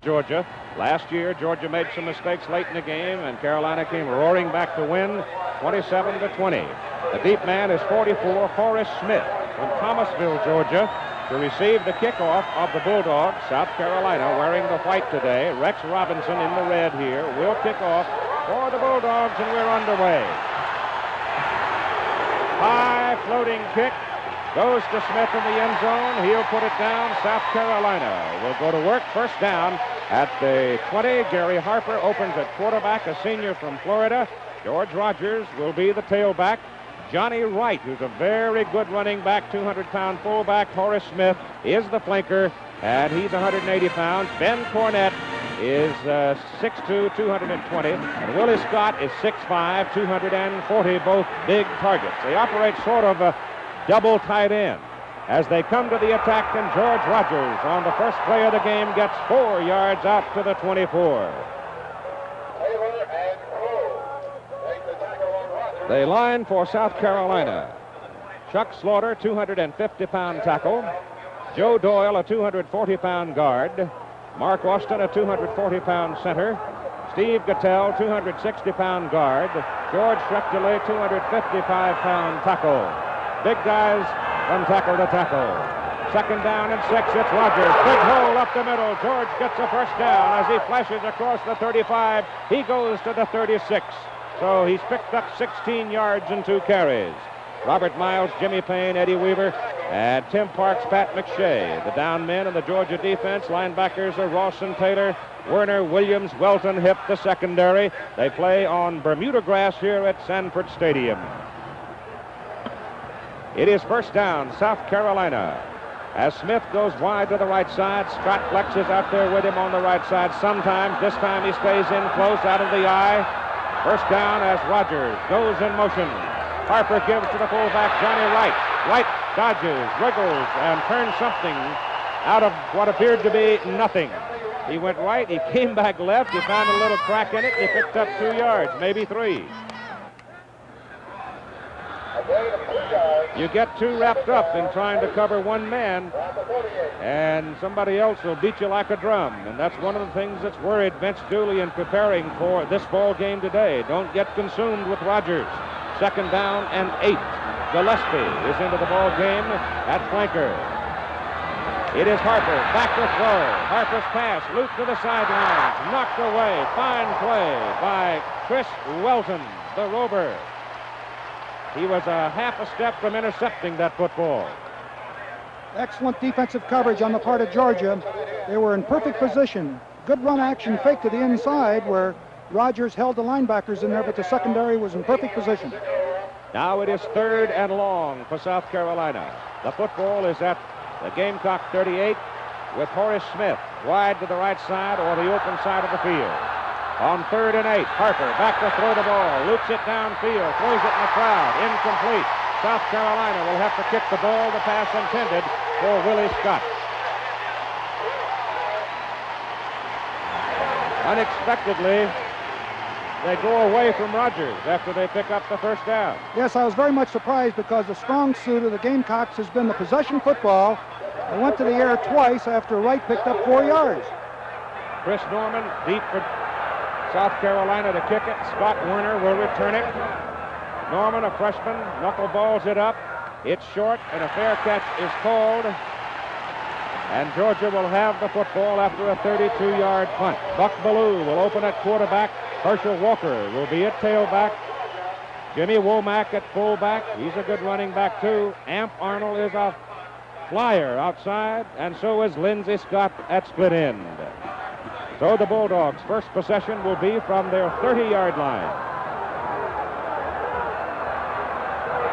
Georgia. Last year, Georgia made some mistakes late in the game, and Carolina came roaring back to win 27-20. The deep man is 44, Horace Smith from Thomasville, Georgia, to receive the kickoff of the Bulldogs. South Carolina wearing the white today. Rex Robinson in the red here will kick off for the Bulldogs, and we're underway. High floating kick. Goes to Smith in the end zone. He'll put it down. South Carolina will go to work. First down at the 20. Gary Harper opens at quarterback, a senior from Florida. George Rogers will be the tailback. Johnny Wright, who's a very good running back, 200-pound fullback. Horace Smith is the flanker, and he's 180 pounds. Ben Cornett is 6'2", 220, and Willie Scott is 6'5", 240, both big targets. They operate sort of a double tight end as they come to the attack, and George Rogers on the first play of the game gets 4 yards out to the 24. They line for South Carolina. Chuck Slaughter, 250-pound tackle. Joe Doyle, a 240-pound guard. Mark Austin, a 240-pound center. Steve Gattell, 260-pound guard. George Schrechtele, 255-pound tackle. Big guys from tackle to tackle. Second down and 6. It's Rogers. Big hole up the middle. George gets a first down as he flashes across the 35. He goes to the 36. So he's picked up 16 yards and 2 carries. Robert Miles, Jimmy Payne, Eddie Weaver, and Tim Parks, Pat McShay. The down men in the Georgia defense, linebackers are Rawson Taylor, Werner, Williams, Welton, Hip, the secondary. They play on Bermuda grass here at Sanford Stadium. It is first down, South Carolina. As Smith goes wide to the right side, Scott Flex is out there with him on the right side sometimes. This time he stays in close, out of the eye. First down as Rogers goes in motion. Harper gives to the fullback, Johnny Wright. Wright dodges, wriggles, and turns something out of what appeared to be nothing. He went right, he came back left, he found a little crack in it, and he picked up 2 yards, maybe 3. You get too wrapped up in trying to cover one man, and somebody else will beat you like a drum. And that's one of the things that's worried Vince Dooley in preparing for this ball game today. Don't get consumed with Rogers. Second down and 8. Gillespie is into the ball game at flanker. It is Harper, back to throw. Harper's pass, loop to the sidelines, knocked away. Fine play by Chris Welton, the rover. He was a half a step from intercepting that football. Excellent defensive coverage on the part of Georgia. They were in perfect position. Good run action fake to the inside where Rogers held the linebackers in there, but the secondary was in perfect position. Now it is third and long for South Carolina. The football is at the Gamecock 38 with Horace Smith wide to the right side or the open side of the field. On 3rd and 8, Harper back to throw the ball, loops it downfield, throws it in the crowd, incomplete. South Carolina will have to kick the ball, the pass intended for Willie Scott. Unexpectedly, they go away from Rogers after they pick up the first down. Yes, I was very much surprised because the strong suit of the Gamecocks has been the possession football. They went to the air twice after Wright picked up 4 yards. Chris Norman deep for South Carolina to kick it. Scott Werner will return it. Norman, a freshman, knuckleballs it up. It's short, and a fair catch is called. And Georgia will have the football after a 32-yard punt. Buck Bellew will open at quarterback. Herschel Walker will be at tailback. Jimmy Womack at fullback. He's a good running back, too. Amp Arnold is a flyer outside, and so is Lindsey Scott at split end. So the Bulldogs' first possession will be from their 30-yard line.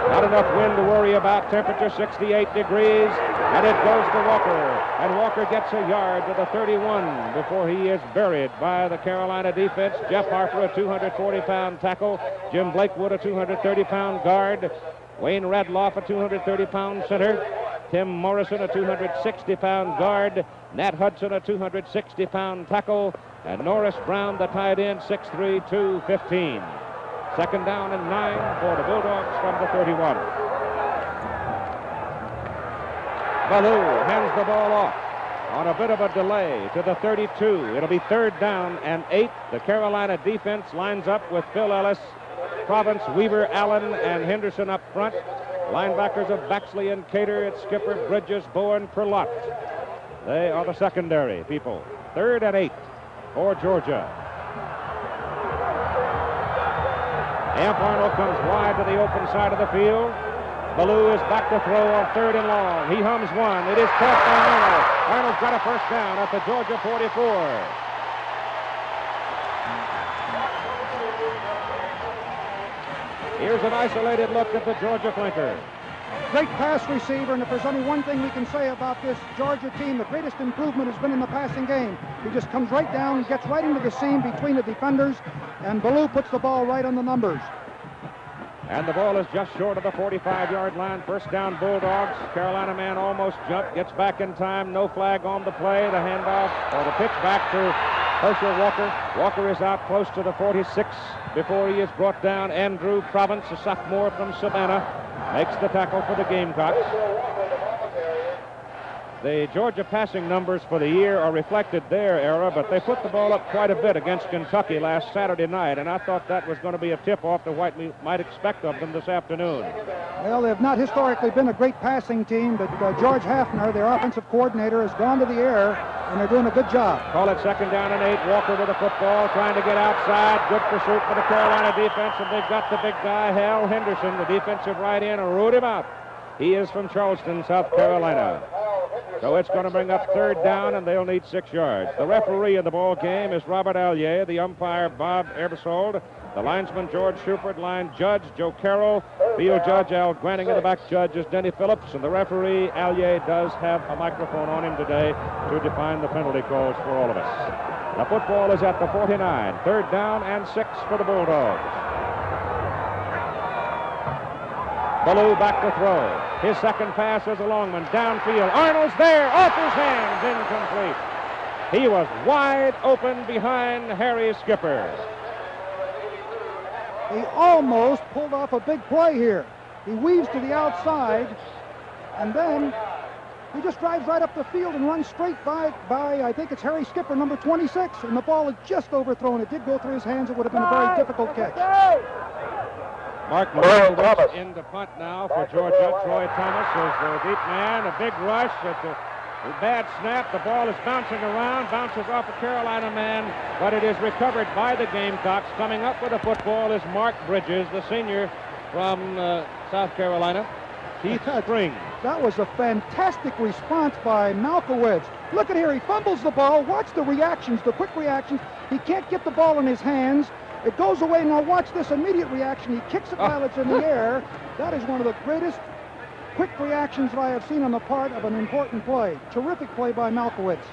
Not enough wind to worry about. Temperature 68 degrees, and it goes to Walker. And Walker gets a yard to the 31 before he is buried by the Carolina defense. Jeff Harper, a 240-pound tackle. Jim Blakewood, a 230-pound guard. Wayne Radloff, a 230-pound center. Tim Morrison, a 260-pound guard. Nat Hudson, a 260-pound tackle. And Norris Brown, the tight end, 6'3", 215. Second down and 9 for the Bulldogs from the 31. Bellew hands the ball off. on a bit of a delay to the 32. It'll be 3rd down and 8. The Carolina defense lines up with Phil Ellis, Province, Weaver, Allen, and Henderson up front. Linebackers of Baxley and Cater. It's Skipper, Bridges, Bowen, Perlott. They are the secondary people. 3rd and 8 for Georgia. Amp Arnold comes wide to the open side of the field. Ballou is back to throw on 3rd and long. He hums one. It is caught by Arnold. Arnold's got a first down at the Georgia 44. Here's an isolated look at the Georgia flanker. Great pass receiver, and if there's only one thing we can say about this Georgia team, the greatest improvement has been in the passing game. He just comes right down, gets right into the seam between the defenders, and Ballou puts the ball right on the numbers. And the ball is just short of the 45-yard line. First down, Bulldogs. Carolina man almost jumped, gets back in time. No flag on the play. The handoff, or the pitch back to Herschel Walker. Walker is out close to the 46 before he is brought down. Andrew Province, a sophomore from Savannah, makes the tackle for the Gamecocks. The Georgia passing numbers for the year are reflected there, Era, but they put the ball up quite a bit against Kentucky last Saturday night, and I thought that was going to be a tip-off to what we might expect of them this afternoon. Well, they have not historically been a great passing team, but George Hafner, their offensive coordinator, has gone to the air, and they're doing a good job. Call it 2nd down and 8. Walker with the football, trying to get outside. Good pursuit for the Carolina defense, and they've got the big guy, Hal Henderson, the defensive right end, and rode him out. He is from Charleston, South Carolina. So it's going to bring up 3rd down, and they'll need 6 yards. The referee in the ball game is Robert Allier, the umpire Bob Ebersold, the linesman George Shupert, line judge Joe Carroll, field judge Al Granting, and the back judge is Denny Phillips. And the referee Allier does have a microphone on him today to define the penalty calls for all of us. The football is at the 49. 3rd down and 6 for the Bulldogs. Ballou back to throw. His second pass is a long one, downfield. Arnold's there, off his hands, incomplete. He was wide open behind Harry Skipper. He almost pulled off a big play here. He weaves to the outside, and then he just drives right up the field and runs straight by I think it's Harry Skipper, number 26, and the ball is just overthrown. It did go through his hands. It would have been a very difficult catch. Mark Morrell in the punt now for Georgia. Troy Thomas is the deep man. A big rush. It's a bad snap. The ball is bouncing around, bounces off a Carolina man, but it is recovered by the Gamecocks. Coming up with the football is Mark Bridges, the senior from South Carolina. Keith Springs. That was a fantastic response by Malkowitz. Look at here. He fumbles the ball. Watch the reactions, the quick reactions. He can't get the ball in his hands. It goes away. Now watch this immediate reaction. He kicks it while it's in the air. That is one of the greatest quick reactions that I have seen on the part of an important play. Terrific play by Malkowitz.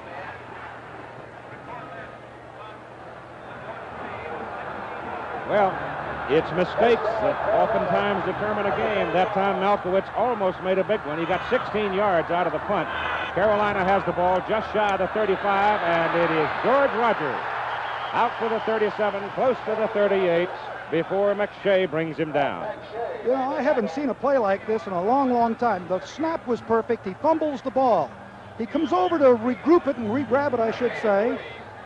Well, it's mistakes that oftentimes determine a game. That time Malkowitz almost made a big one. He got 16 yards out of the punt. Carolina has the ball just shy of the 35, and it is George Rogers out for the 37, close to the 38, before McShay brings him down. You know, I haven't seen a play like this in a long, long time. The snap was perfect. He fumbles the ball. He comes over to regroup it and re-grab it, I should say.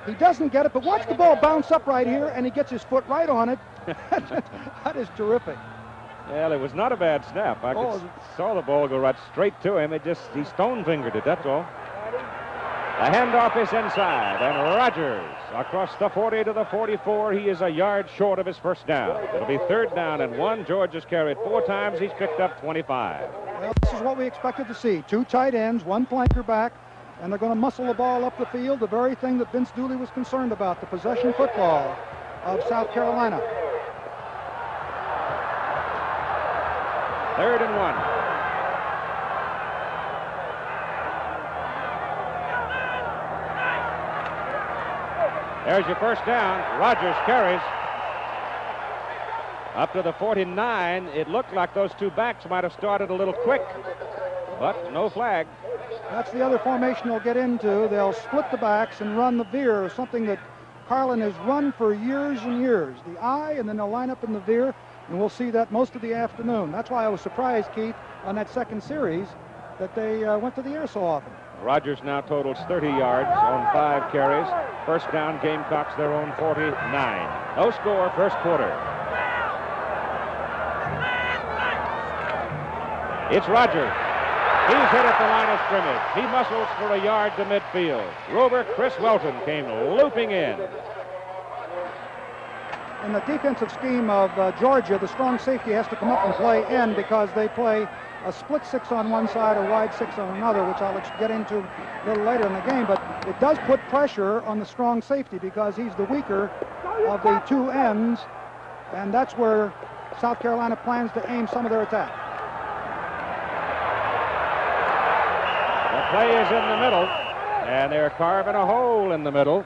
He doesn't get it, but watch the ball bounce up right here, and he gets his foot right on it. That is terrific. Well, it was not a bad snap. I saw the ball go right straight to him. He stone-fingered it, that's all. The handoff is inside, and Rogers across the 40 to the 44. He is a yard short of his first down. It'll be 3rd down and 1. George has carried 4 times. He's picked up 25. Well, this is what we expected to see. 2 tight ends, 1 flanker back, and they're going to muscle the ball up the field, the very thing that Vince Dooley was concerned about, the possession football of South Carolina. 3rd and 1. There's your first down. Rogers carries up to the 49. It looked like those 2 backs might have started a little quick, but no flag. That's the other formation they'll get into. They'll split the backs and run the veer, something that Carlin has run for years and years. The I, and then they'll line up in the veer, and we'll see that most of the afternoon. That's why I was surprised, Keith, on that second series that they went to the air so often. Rogers now totals 30 yards on 5 carries. First down, Gamecocks their own 49. No score, first quarter. It's Rogers. He's hit at the line of scrimmage. He muscles for a yard to midfield. Rover Chris Welton came looping in. In the defensive scheme of Georgia, the strong safety has to come up and play in because they play a split 6 on one side, a wide 6 on another, which I'll get into a little later in the game. But it does put pressure on the strong safety because he's the weaker of the two ends, and that's where South Carolina plans to aim some of their attack. The play is in the middle, and they're carving a hole in the middle.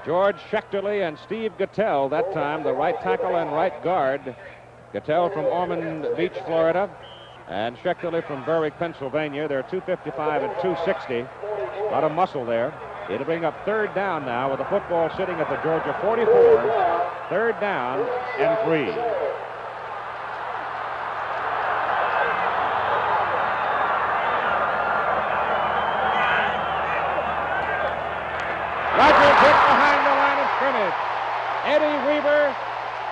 George Schechterly and Steve Gattell, that time the right tackle and right guard. Gattell from Ormond Beach, Florida, and Schechterly from Berwick, Pennsylvania. They're 255 and 260. A lot of muscle there. It'll bring up third down now with the football sitting at the Georgia 44. Third down and 3. Rogers hit behind the line of scrimmage. Eddie Weaver,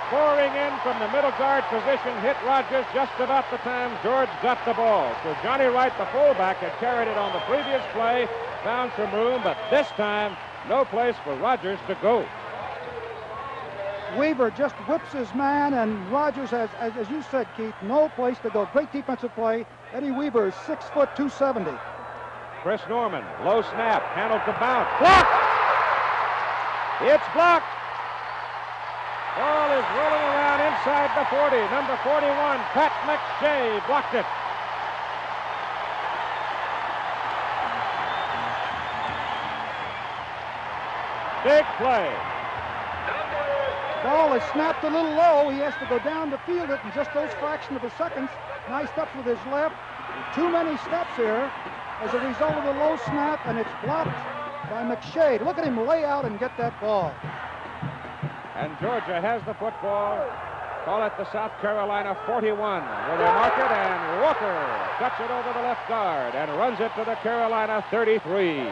pouring in from the middle guard position, hit Rogers just about the time George got the ball. So Johnny Wright, the fullback, had carried it on the previous play, found some room, but this time, no place for Rogers to go. Weaver just whips his man, and Rogers has, as you said, Keith, no place to go. Great defensive play. Eddie Weaver is 6 foot 270. Chris Norman, low snap, handles the bounce. Blocked! It's blocked. Ball is rolling around inside the 40. Number 41, Pat McShay, blocked it. Big play. Ball is snapped a little low. He has to go down to field it in just those fraction of a seconds. Nice steps with his left. Too many steps here as a result of the low snap, and it's blocked by McShay. Look at him lay out and get that ball. And Georgia has the football. Call it the South Carolina 41 where they mark it, and Walker cuts it over the left guard and runs it to the Carolina 33.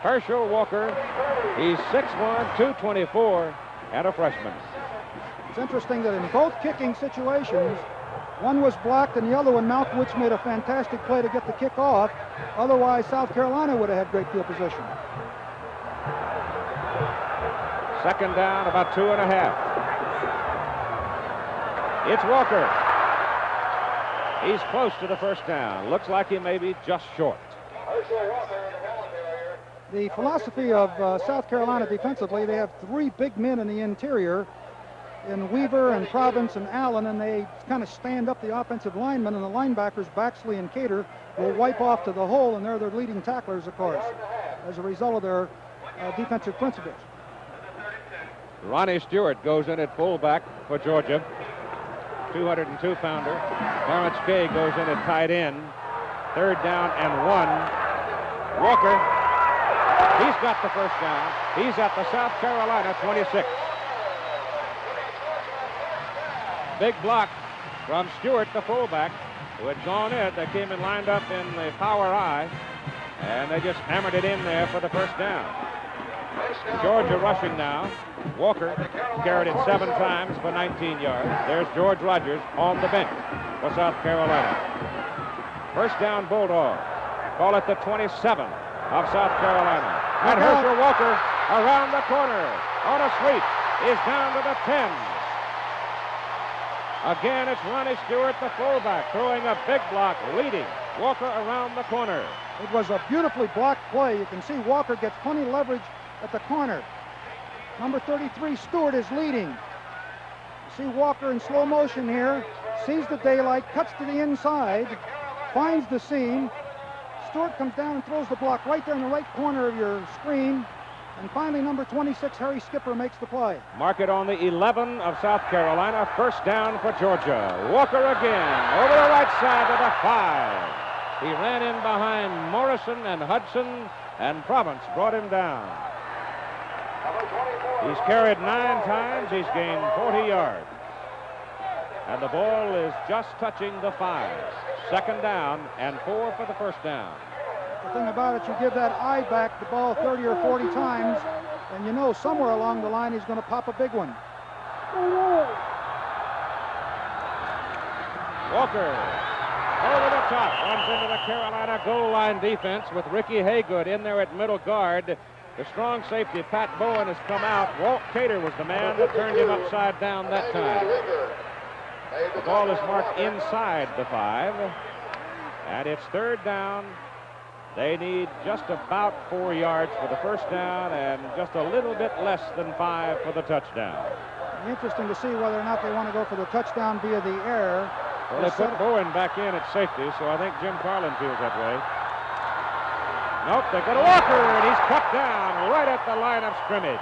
Herschel Walker, he's 6'1", 224, and a freshman. It's interesting that in both kicking situations, one was blocked and the other one, Malkowitz made a fantastic play to get the kick off. Otherwise, South Carolina would have had great field position. Second down, about 2.5. It's Walker. He's close to the first down. Looks like he may be just short. The philosophy of South Carolina defensively, they have 3 big men in the interior, in Weaver and Province and Allen, and they kind of stand up the offensive linemen, and the linebackers, Baxley and Cater, will wipe off to the hole, and they're their leading tacklers, of course, as a result of their defensive principles. Ronnie Stewart goes in at fullback for Georgia, 202-pounder. Lawrence Gay goes in at tight end. Third down and 1. Walker, he's got the first down. He's at the South Carolina 26. Big block from Stewart, the fullback, who had gone in. They came and lined up in the power I, and they just hammered it in there for the first down. Georgia rushing now. Walker carried it 7 times for 19 yards. There's George Rogers on the bench for South Carolina. First down, Bulldog. Call it the 27 of South Carolina. And Herschel Walker around the corner on a sweep is down to the 10. Again, it's Ronnie Stewart, the fullback, throwing a big block, leading Walker around the corner. It was a beautifully blocked play. You can see Walker gets plenty of leverage at the corner. Number 33, Stewart, is leading. You see Walker in slow motion here, sees the daylight, cuts to the inside, finds the seam. Stewart comes down and throws the block right there in the right corner of your screen. And finally, number 26, Harry Skipper, makes the play. Mark it on the 11 of South Carolina. First down for Georgia. Walker again, over the right side to the 5. He ran in behind Morrison and Hudson, and Province brought him down. He's carried 9 times. He's gained 40 yards. And the ball is just touching the 5. Second down and 4 for the first down. The thing about it, you give that eye back the ball 30 or 40 times, and you know somewhere along the line he's going to pop a big one. Walker over the top, runs into the Carolina goal line defense with Ricky Haygood in there at middle guard. The strong safety, Pat Bowen, has come out. Walt Cater was the man that turned him upside down that time. The ball is marked inside the 5, and it's third down. They need just about 4 yards for the first down and just a little bit less than 5 for the touchdown. Interesting to see whether or not they want to go for the touchdown via the air. Well, they put Bowen back in at safety, so I think Jim Carlin feels that way. Nope, they go to Walker, and he's cut down right at the line of scrimmage.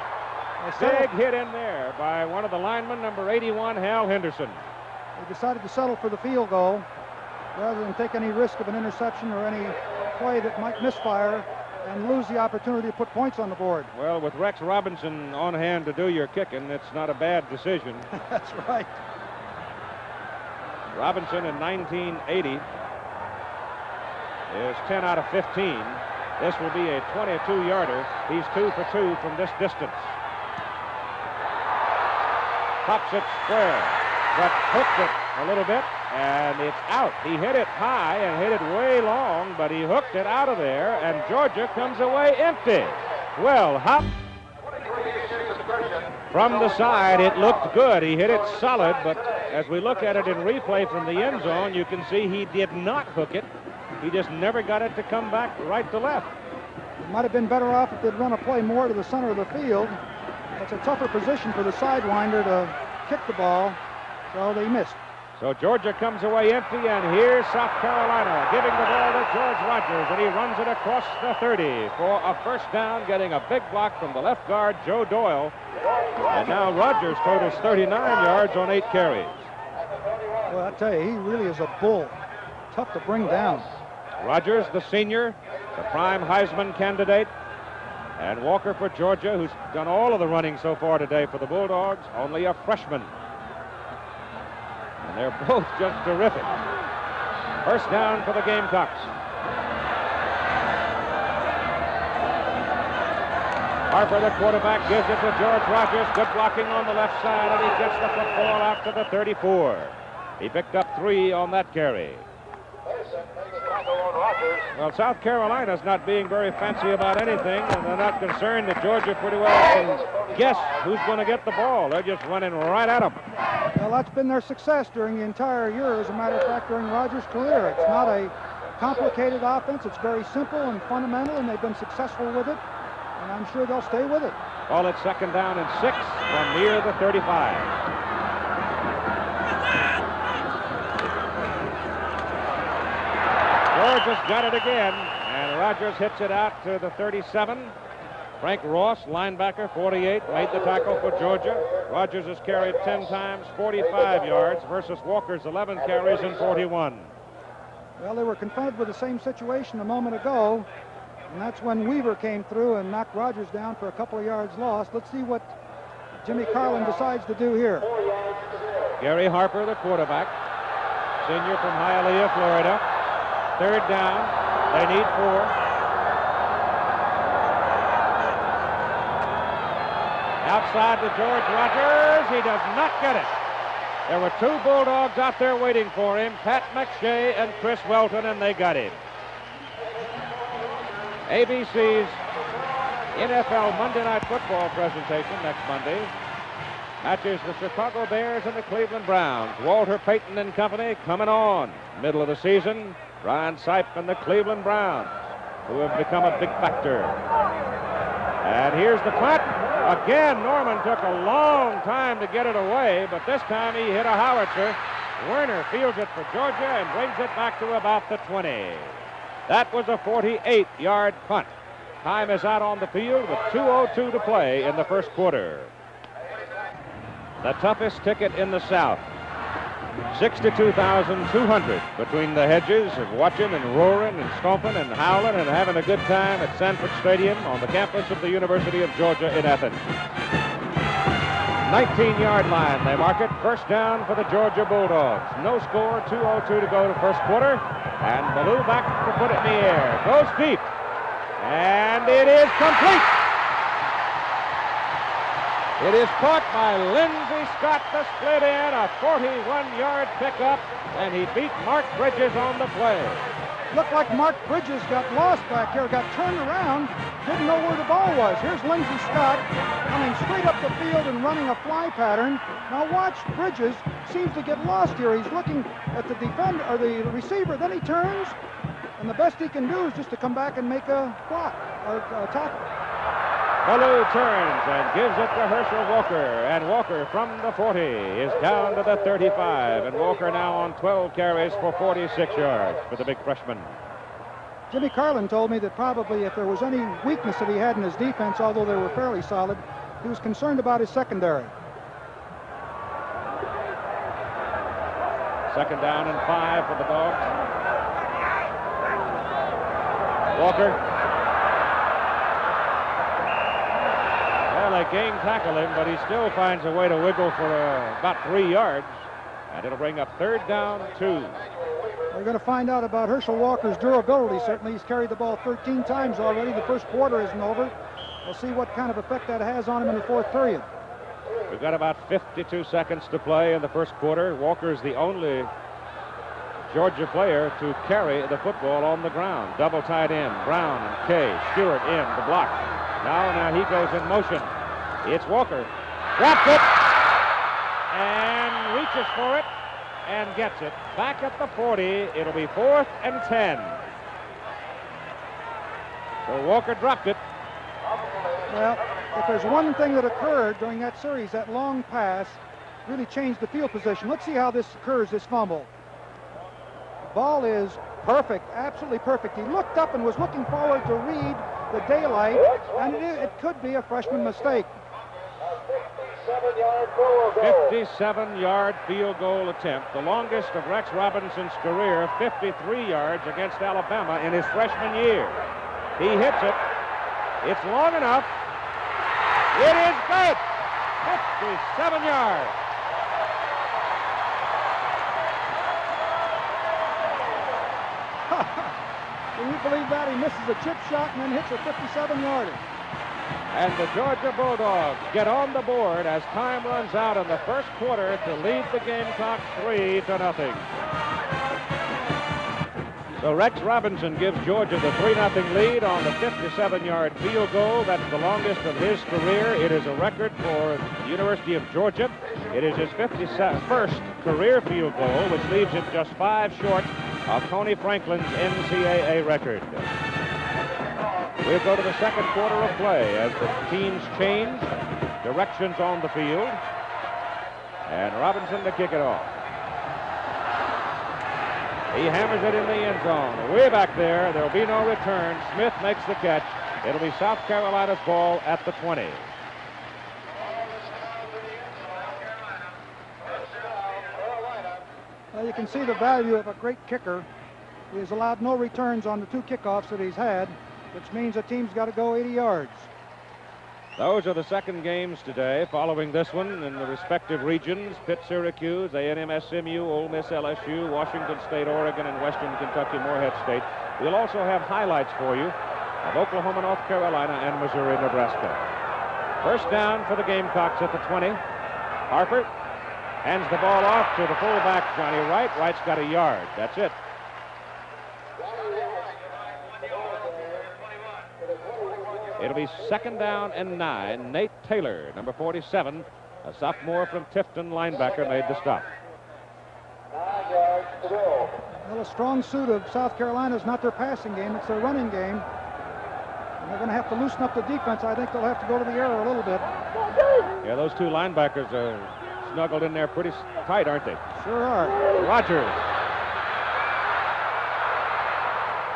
Big hit in there by one of the linemen, number 81, Hal Henderson. They decided to settle for the field goal rather than take any risk of an interception or any play that might misfire and lose the opportunity to put points on the board. Well, with Rex Robinson on hand to do your kicking, it's not a bad decision. That's right. Robinson in 1980 is 10 out of 15. This will be a 22-yarder. He's 2 for 2 from this distance. Pops it square, but hooked it a little bit, and it's out. He hit it high and hit it way long, but he hooked it out of there, and Georgia comes away empty. Well, hop. From the side, it looked good. He hit it solid, but as we look at it in replay from the end zone, you can see he did not hook it. He just never got it to come back right to left. It might have been better off if they'd run a play more to the center of the field. It's a tougher position for the sidewinder to kick the ball, so they missed. So Georgia comes away empty, and here's South Carolina giving the ball to George Rogers, and he runs it across the 30 for a first down, getting a big block from the left guard, Joe Doyle. And now Rogers totals 39 yards on 8 carries. Well, I tell you, he really is a bull. Tough to bring down. Rogers, the senior, the prime Heisman candidate, and Walker for Georgia, who's done all of the running so far today for the Bulldogs, only a freshman. And they're both just terrific. First down for the Gamecocks. Harper, the quarterback, gives it to George Rogers. Good blocking on the left side, and he gets the football out to the 34. He picked up 3 on that carry. Well, South Carolina's not being very fancy about anything, and they're not concerned that Georgia pretty well can guess who's going to get the ball. They're just running right at them. Well, that's been their success during the entire year. As a matter of fact, during Rogers' career, it's not a complicated offense. It's very simple and fundamental, and they've been successful with it, and I'm sure they'll stay with it. Ball at second down and 6 from near the 35. Georgia's got it again, and Rogers hits it out to the 37. Frank Ross, linebacker, 48, made the tackle for Georgia. Rogers has carried 10 times, 45 yards, versus Walker's 11 carries and 41. Well, they were confronted with the same situation a moment ago, and that's when Weaver came through and knocked Rogers down for a couple of yards lost. Let's see what Jimmy Carlin decides to do here. Gary Harper, the quarterback, senior from Hialeah, Florida. Third down. They need 4. Outside to George Rogers. He does not get it. There were 2 Bulldogs out there waiting for him, Pat McShay and Chris Welton, and they got him. ABC's NFL Monday Night Football presentation next Monday matches the Chicago Bears and the Cleveland Browns. Walter Payton and company coming on. Middle of the season, Ryan Sipe and the Cleveland Browns, who have become a big factor. And here's the punt. Again, Norman took a long time to get it away, but this time he hit a howitzer. Werner fields it for Georgia and brings it back to about the 20. That was a 48-yard punt. Time is out on the field with 2:02 to play in the first quarter. The toughest ticket in the South. 62,200 between the hedges of watching and roaring and stomping and howling and having a good time at Sanford Stadium on the campus of the University of Georgia in Athens. 19-yard line. They mark it first down for the Georgia Bulldogs. No score, 2:02 to go to first quarter. And Ballou back to put it in the air. Goes deep. And it is complete. It is caught by Lindsey Scott, the split in, a 41-yard pickup, and he beat Mark Bridges on the play. Looked like Mark Bridges got lost back here, got turned around, didn't know where the ball was. Here's Lindsey Scott coming straight up the field and running a fly pattern. Now watch Bridges, seems to get lost here. He's looking at the defender or the receiver, then he turns, and the best he can do is just to come back and make a block or a tackle. Ballou turns and gives it to Herschel Walker, and Walker from the 40 is down to the 35, and Walker now on 12 carries for 46 yards for the big freshman. Jimmy Carlin told me that probably if there was any weakness that he had in his defense, although they were fairly solid, he was concerned about his secondary. Second down and 5 for the Dogs. Walker. Well, they game tackle him, but he still finds a way to wiggle for about 3 yards. And it'll bring up third down, 2. We're going to find out about Herschel Walker's durability. Certainly, he's carried the ball 13 times already. The first quarter isn't over. We'll see what kind of effect that has on him in the fourth period. We've got about 52 seconds to play in the first quarter. Walker's the only Georgia player to carry the football on the ground. Double tight end, Brown and Kay. Stewart in the block. Now he goes in motion. It's Walker. Drops it and reaches for it and gets it. Back at the 40. It'll be 4th and 10. So Walker dropped it. Well, if there's one thing that occurred during that series, that long pass really changed the field position. Let's see how this occurs, this fumble. The ball is perfect, absolutely perfect. He looked up and was looking forward to read the daylight, and it could be a freshman mistake. 57-yard field goal attempt, the longest of Rex Robinson's career, 53 yards against Alabama in his freshman year. He hits it. It's long enough. It is good. 57 yards. Can you believe that? He misses a chip shot and then hits a 57-yarder. And the Georgia Bulldogs get on the board as time runs out in the first quarter to lead the Gamecocks 3-0. So Rex Robinson gives Georgia the 3-0 lead on the 57-yard field goal. That's the longest of his career. It is a record for the University of Georgia. It is his 51st career field goal, which leaves him just 5 short of Tony Franklin's NCAA record. We'll go to the second quarter of play as the teams change directions on the field. And Robinson to kick it off. He hammers it in the end zone. Way back there. There'll be no return. Smith makes the catch. It'll be South Carolina's ball at the 20. Well, you can see the value of a great kicker. He has allowed no returns on the 2 kickoffs that he's had, which means the team's got to go 80 yards. Those are the second games today following this one in the respective regions. Pitt, Syracuse, A&M, SMU, Ole Miss, LSU, Washington State, Oregon, and Western Kentucky, Morehead State. We'll also have highlights for you of Oklahoma, North Carolina, and Missouri, Nebraska. First down for the Gamecocks at the 20. Harper hands the ball off to the fullback, Johnny Wright. Wright's got a yard. That's it. It'll be second down and 9. Nate Taylor, number 47, a sophomore from Tifton linebacker, made the stop. Well, a strong suit of South Carolina is not their passing game, it's their running game. And they're going to have to loosen up the defense. I think they'll have to go to the air a little bit. Yeah, those 2 linebackers are snuggled in there pretty tight, aren't they? Sure are. Rogers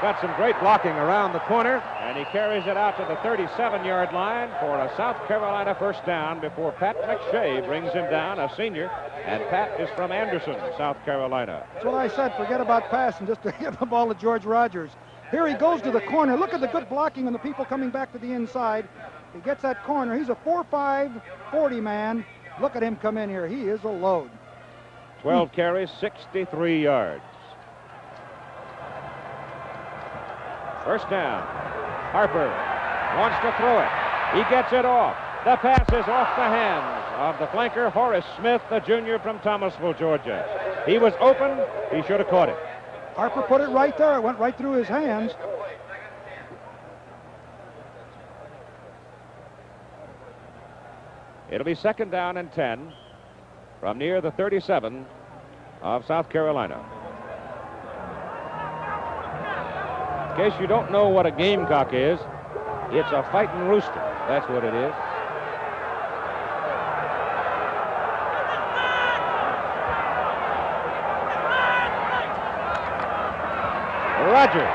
got some great blocking around the corner, and he carries it out to the 37-yard line for a South Carolina first down before Pat McShay brings him down, a senior, and Pat is from Anderson, South Carolina. That's what I said. Forget about passing, just to give the ball to George Rogers. Here he goes to the corner. Look at the good blocking and the people coming back to the inside. He gets that corner. He's a 4'5", 40 man. Look at him come in here. He is a load. 12 carries, 63 yards. First down. Harper wants to throw it. He gets it off. The pass is off the hands of the flanker, Horace Smith, the junior from Thomasville, Georgia. He was open. He should have caught it. Harper put it right there. It went right through his hands. It'll be 2nd down and 10 from near the 37 of South Carolina. In case you don't know what a gamecock is, it's a fighting rooster. That's what it is. Rogers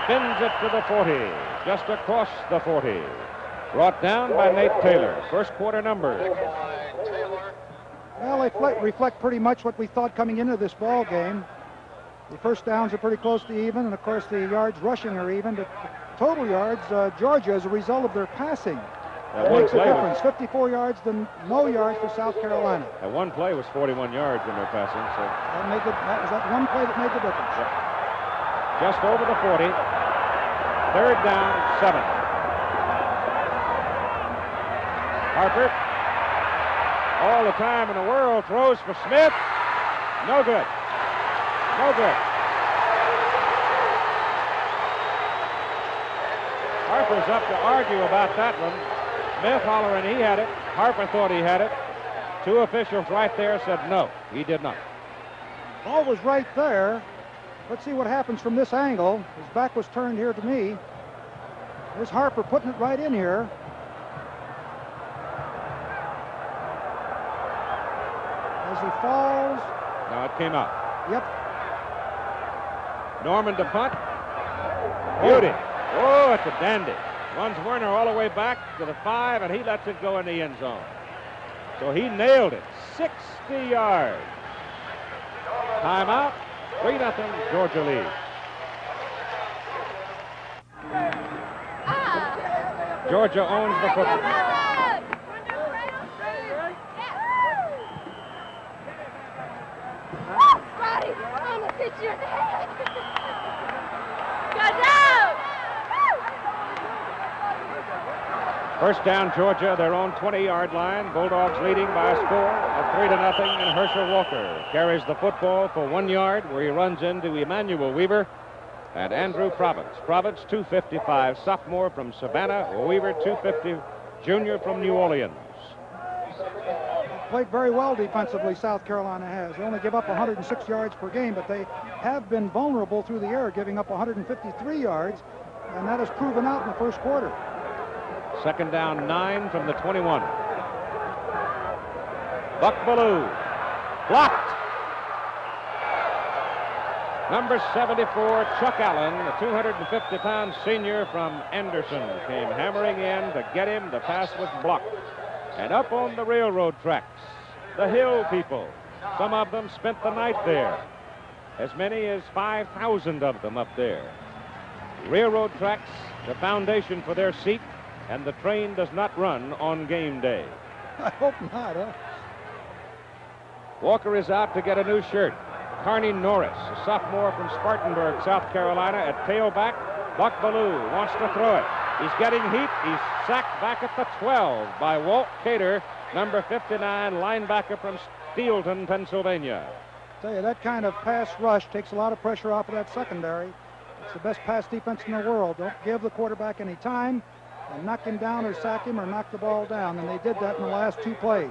spins it to the 40, just across the 40. Brought down by Nate Taylor. First quarter numbers. Well, they reflect pretty much what we thought coming into this ball game. The first downs are pretty close to even, and of course the yards rushing are even. But total yards, Georgia, as a result of their passing, that makes a difference. 54 yards to no yards for South Carolina. That one play was 41 yards when they're passing. So that was that one play that made the difference. Yep. Just over the 40. 3rd down, 7. Harper, all the time in the world, throws for Smith. No good. No good. Harper's up to argue about that one. Smith hollering he had it. Harper thought he had it. 2 officials right there said no, he did not. Ball was right there. Let's see what happens from this angle. His back was turned here to me. There's Harper putting it right in here. As he falls. No, it came out. Yep. Norman to punt. Beauty. Oh, it's a dandy. Runs Werner all the way back to the 5, and he lets it go in the end zone. So he nailed it. 60 yards. Timeout. 3-0, Georgia leads. Georgia owns the football. First down, Georgia, their own 20-yard line. Bulldogs leading by a score of 3-0, and Herschel Walker carries the football for 1 yard, where he runs into Emmanuel Weaver and Andrew Province. Province, 255, sophomore from Savannah. Weaver, 250, junior from New Orleans. Played very well defensively, South Carolina has. They only give up 106 yards per game, but they have been vulnerable through the air, giving up 153 yards, and that has proven out in the first quarter. 2nd down, 9 from the 21. Buck Bellew. Blocked. Number 74, Chuck Allen, the 250-pound senior from Anderson, came hammering in to get him. The pass was blocked. And up on the railroad tracks, the Hill people, some of them spent the night there. As many as 5,000 of them up there. Railroad tracks, the foundation for their seat, and the train does not run on game day. I hope not, huh? Walker is out to get a new shirt. Carney Norris, a sophomore from Spartanburg, South Carolina, at tailback. Buck Bellew wants to throw it. He's getting heat. He's sacked back at the 12 by Walt Cater, number 59, linebacker from Steelton, Pennsylvania. I tell you, that kind of pass rush takes a lot of pressure off of that secondary. It's the best pass defense in the world. Don't give the quarterback any time. And knock him down or sack him or knock the ball down. And they did that in the last 2 plays.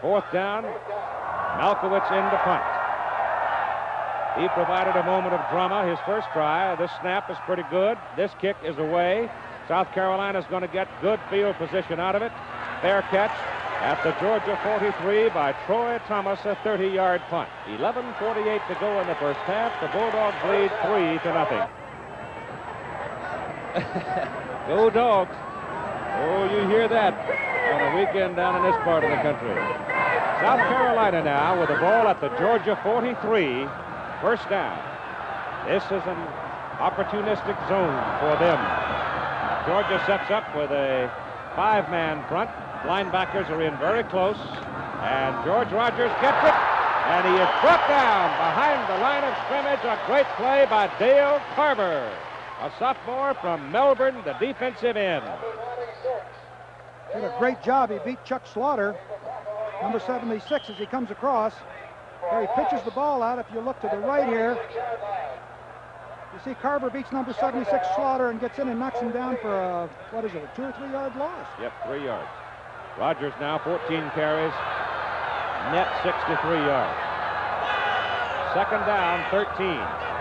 4th down, Malkowitz in to punt. He provided a moment of drama his first try. This snap is pretty good. This kick is away. South Carolina's going to get good field position out of it. Fair catch at the Georgia 43 by Troy Thomas, a 30-yard punt. 11:48 to go in the first half. The Bulldogs lead 3-0. Go Dogs. Oh, you hear that on a weekend down in this part of the country. South Carolina now with the ball at the Georgia 43. First down. This is an opportunistic zone for them. Georgia sets up with a 5-man front. Linebackers are in very close. And George Rogers gets it. And he is brought down behind the line of scrimmage. A great play by Dale Carver. a sophomore from Melbourne, the defensive end. Did a great job. He beat Chuck Slaughter, number 76, as he comes across. There he pitches the ball out. If you look to the right here, you see Carver beats number 76 Slaughter and gets in and knocks him down for a, what is it, a 2 or 3 yard loss? Yep, 3 yards. Rogers now 14 carries, net 63 yards. Second down, 13.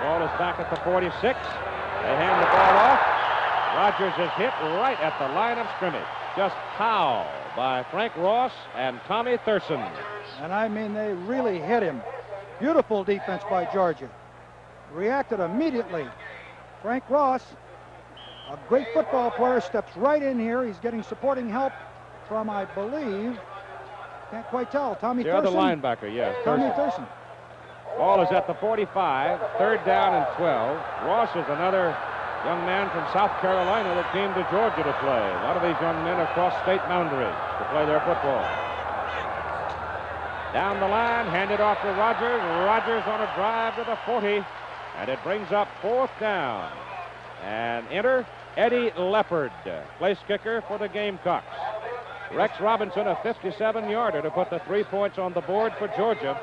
Ball is back at the 46. They hand the ball off. Rogers is hit right at the line of scrimmage. Just how by Frank Ross and Tommy Thurston. And I mean, they really hit him. Beautiful defense by Georgia. Reacted immediately. Frank Ross, a great football player, steps right in here. He's getting supporting help from, I believe, can't quite tell, Tommy Thurston. The other linebacker, yes. Tommy Thurston. Ball is at the 45, third down and 12. Ross is another young man from South Carolina that came to Georgia to play. A lot of these young men have crossed state boundaries to play their football. Down the line, handed off to Rogers. Rogers on a drive to the 40, and it brings up fourth down. And enter Eddie Leopard, place kicker for the Gamecocks. Rex Robinson, a 57-yarder to put the 3 points on the board for Georgia.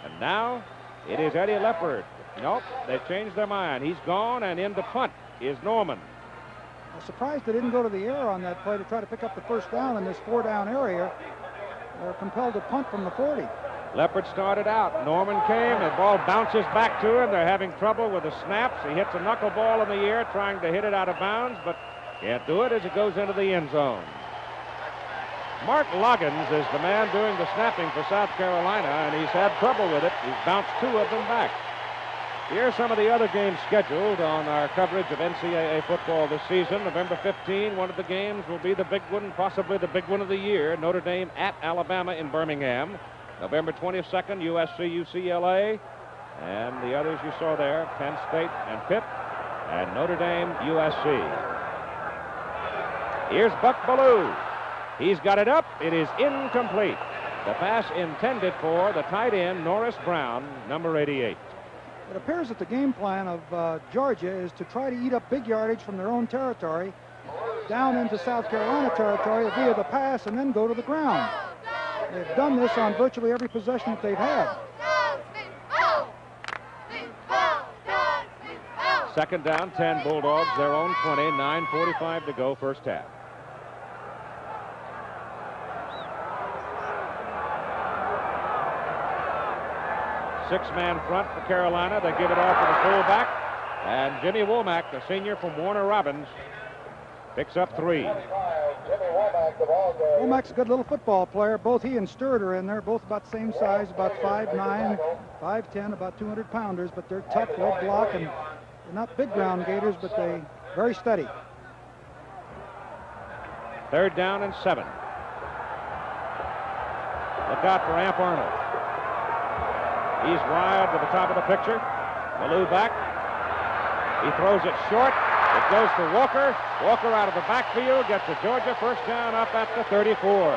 And now it is Eddie Leopard. Nope, they've changed their mind. He's gone, and in to punt is Norman. I'm surprised they didn't go to the air on that play to try to pick up the first down in this 4-down area. They're compelled to punt from the 40. Leopard started out. Norman came. The ball bounces back to him. They're having trouble with the snaps. He hits a knuckleball in the air trying to hit it out of bounds, but can't do it as it goes into the end zone. Mark Loggins is the man doing the snapping for South Carolina, and he's had trouble with it. He's bounced 2 of them back. Here are some of the other games scheduled on our coverage of NCAA football this season. November 15, one of the games will be the big one, possibly the big one of the year, Notre Dame at Alabama in Birmingham. November 22nd, USC, UCLA, and the others you saw there, Penn State and Pitt, and Notre Dame, USC. Here's Buck Bellew. He's got it up. It is incomplete. The pass intended for the tight end, Norris Brown, number 88. It appears that the game plan of Georgia is to try to eat up big yardage from their own territory down into South Carolina territory via the pass and then go to the ground. They've done this on virtually every possession that they've had. Second down, 10 Bulldogs, their own 20, 9:45 to go, first half. Six-man front for Carolina. They give it off to the fullback. And Jimmy Womack, the senior from Warner Robins, picks up 3. Womack's a good little football player. Both he and Stewart are in there, both about the same size, about 5'9", 5'10", about 200-pounders, but they're tough, they'll block, and they're not big ground gators, but they very steady. Third down and 7. Look out for Amp Arnold. He's wide to the top of the picture. Bellew back. He throws it short. It goes to Walker. Walker out of the backfield gets a Georgia first down up at the 34.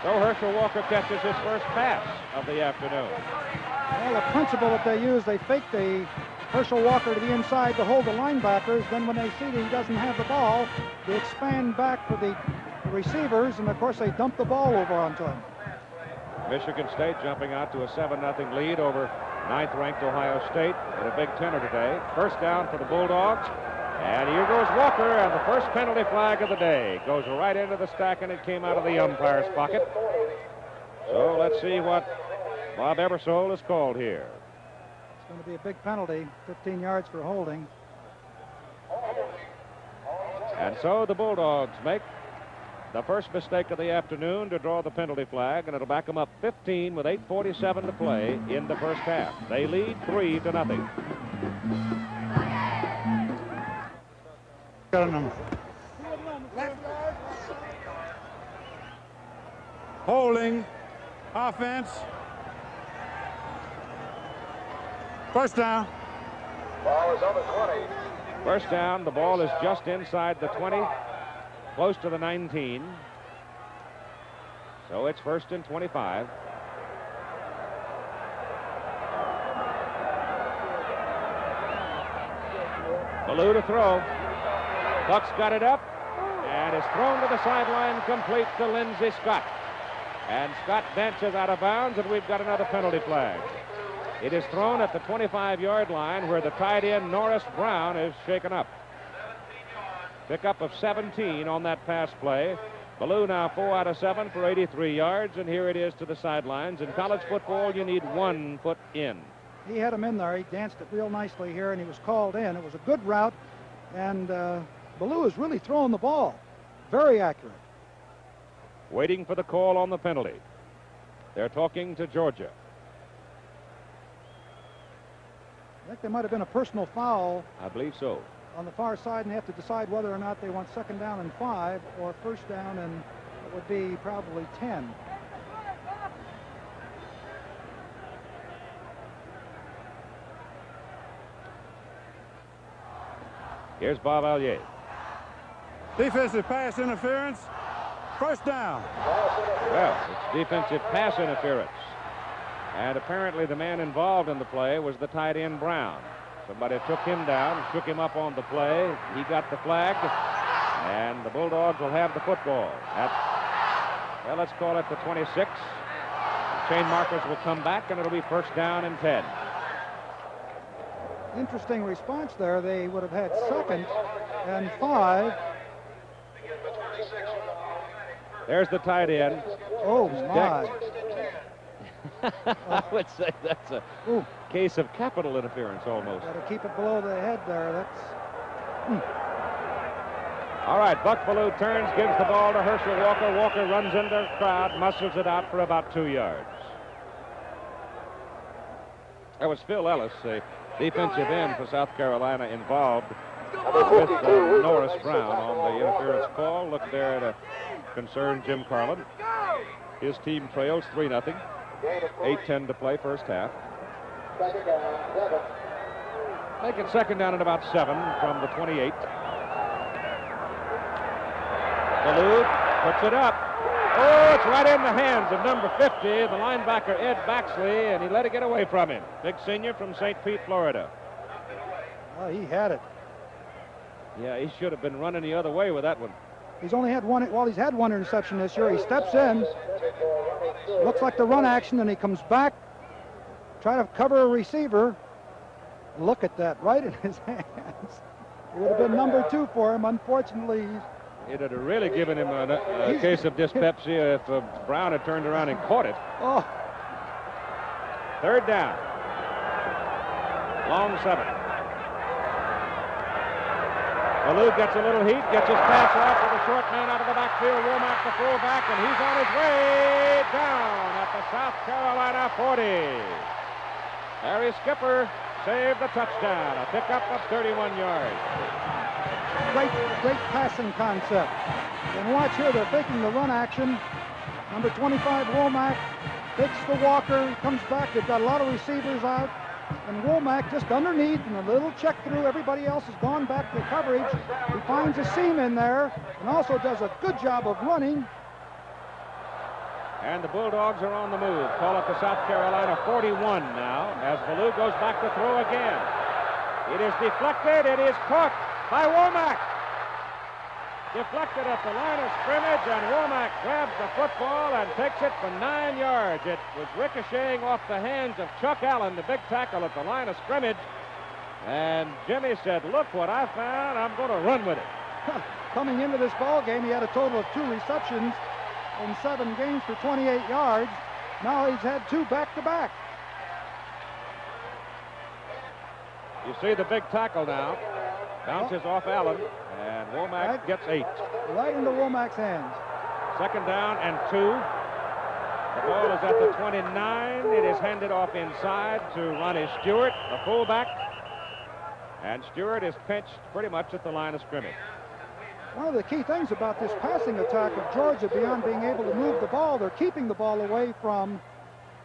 So Herschel Walker catches his first pass of the afternoon. Well, the principle that they use, they fake the Herschel Walker to the inside to hold the linebackers. Then when they see that he doesn't have the ball, they expand back for the receivers, and of course they dump the ball over onto him. Michigan State jumping out to a 7-0 lead over 9th-ranked Ohio State in a big tenor today. First down for the Bulldogs. And here goes Walker, and the first penalty flag of the day. Goes right into the stack, and it came out of the umpire's pocket. So let's see what Bob Ebersole has called here. It's going to be a big penalty, 15 yards for holding. And so the Bulldogs make the first mistake of the afternoon to draw the penalty flag, and it'll back them up 15 with 8:47 to play in the first half. They lead 3-0. Holding, offense. First down. Ball is on the 20. First down, the ball is just inside the 20. Close to the 19. So it's first and 25. Ballou to throw. Buck's got it up and is thrown to the sideline, complete to Lindsey Scott. And Scott dances out of bounds, and we've got another penalty flag. It is thrown at the 25-yard line where the tight end Norris Brown is shaken up. Pickup of 17 on that pass play. Ballou now 4 out of 7 for 83 yards, and here it is to the sidelines. In college football, you need 1 foot in. He had him in there. He danced it real nicely here, and he was called in. It was a good route, and Ballou is really throwing the ball. Very accurate. Waiting for the call on the penalty. They're talking to Georgia. I think there might have been a personal foul. I believe so. On the far side, and they have to decide whether or not they want 2nd down and 5 or 1st down, and it would be probably 10. Here's Bob Allier. Defensive pass interference. 1st down. Well, it's defensive pass interference. And apparently the man involved in the play was the tight end Brown. Somebody took him down, shook him up on the play. He got the flag, and the Bulldogs will have the football at, well, let's call it the 26. Chain markers will come back, and it'll be 1st down and 10. Interesting response there. They would have had 2nd and 5. There's the tight end. Oh, my. I would say that's a case of capital interference almost. Got to keep it below the head there. That's. All right, Buck Ballou turns, gives the ball to Herschel Walker. Walker runs into the crowd, muscles it out for about 2 yards. That was Phil Ellis, a defensive end for South Carolina, involved with Norris Brown on the interference call. Look there to concern Jim Carlin. His team trails 3-0. 8:10 to play, 1st half. Make it 2nd down and about 7 from the 28. Ballou puts it up. Oh, it's right in the hands of number 50, the linebacker Ed Baxley, and he let it get away from him. Big senior from St. Pete, Florida. Oh, he had it. Yeah, he should have been running the other way with that one. He's only had one. Well, he's had 1 interception this year. He steps in, looks like the run action, and he comes back, try to cover a receiver. Look at that, right in his hands. It would have been number 2 for him. Unfortunately, it would have really given him a case of dyspepsia if Brown had turned around and caught it. Oh. 3rd down. Long 7. Ballou gets a little heat, gets his pass off with a short man out of the backfield. Womack, the fullback, and he's on his way down at the South Carolina 40. Harry Skipper saved the touchdown, a pickup of 31 yards. Great passing concept. And watch here, they're faking the run action. Number 25, Womack, takes the Walker, comes back. They've got a lot of receivers out. And Womack just underneath and a little check through. Everybody else has gone back to coverage. He finds a seam in there and also does a good job of running. And the Bulldogs are on the move. Call it the South Carolina 41 now as Ballou goes back to throw again. It is deflected. It is caught by Womack. Deflected at the line of scrimmage, and Womack grabs the football and takes it for 9 yards. It was ricocheting off the hands of Chuck Allen, the big tackle at the line of scrimmage. And Jimmy said, look what I found. I'm going to run with it. Coming into this ball game, he had a total of 2 receptions in 7 games for 28 yards. Now he's had 2 back-to-back. You see the big tackle now. Bounces off Allen, and Womack gets 8. Right into Womack's hands. 2nd down and 2. The ball is at the 29. It is handed off inside to Ronnie Stewart, the fullback. And Stewart is pinched pretty much at the line of scrimmage. One of the key things about this passing attack of Georgia, beyond being able to move the ball, they're keeping the ball away from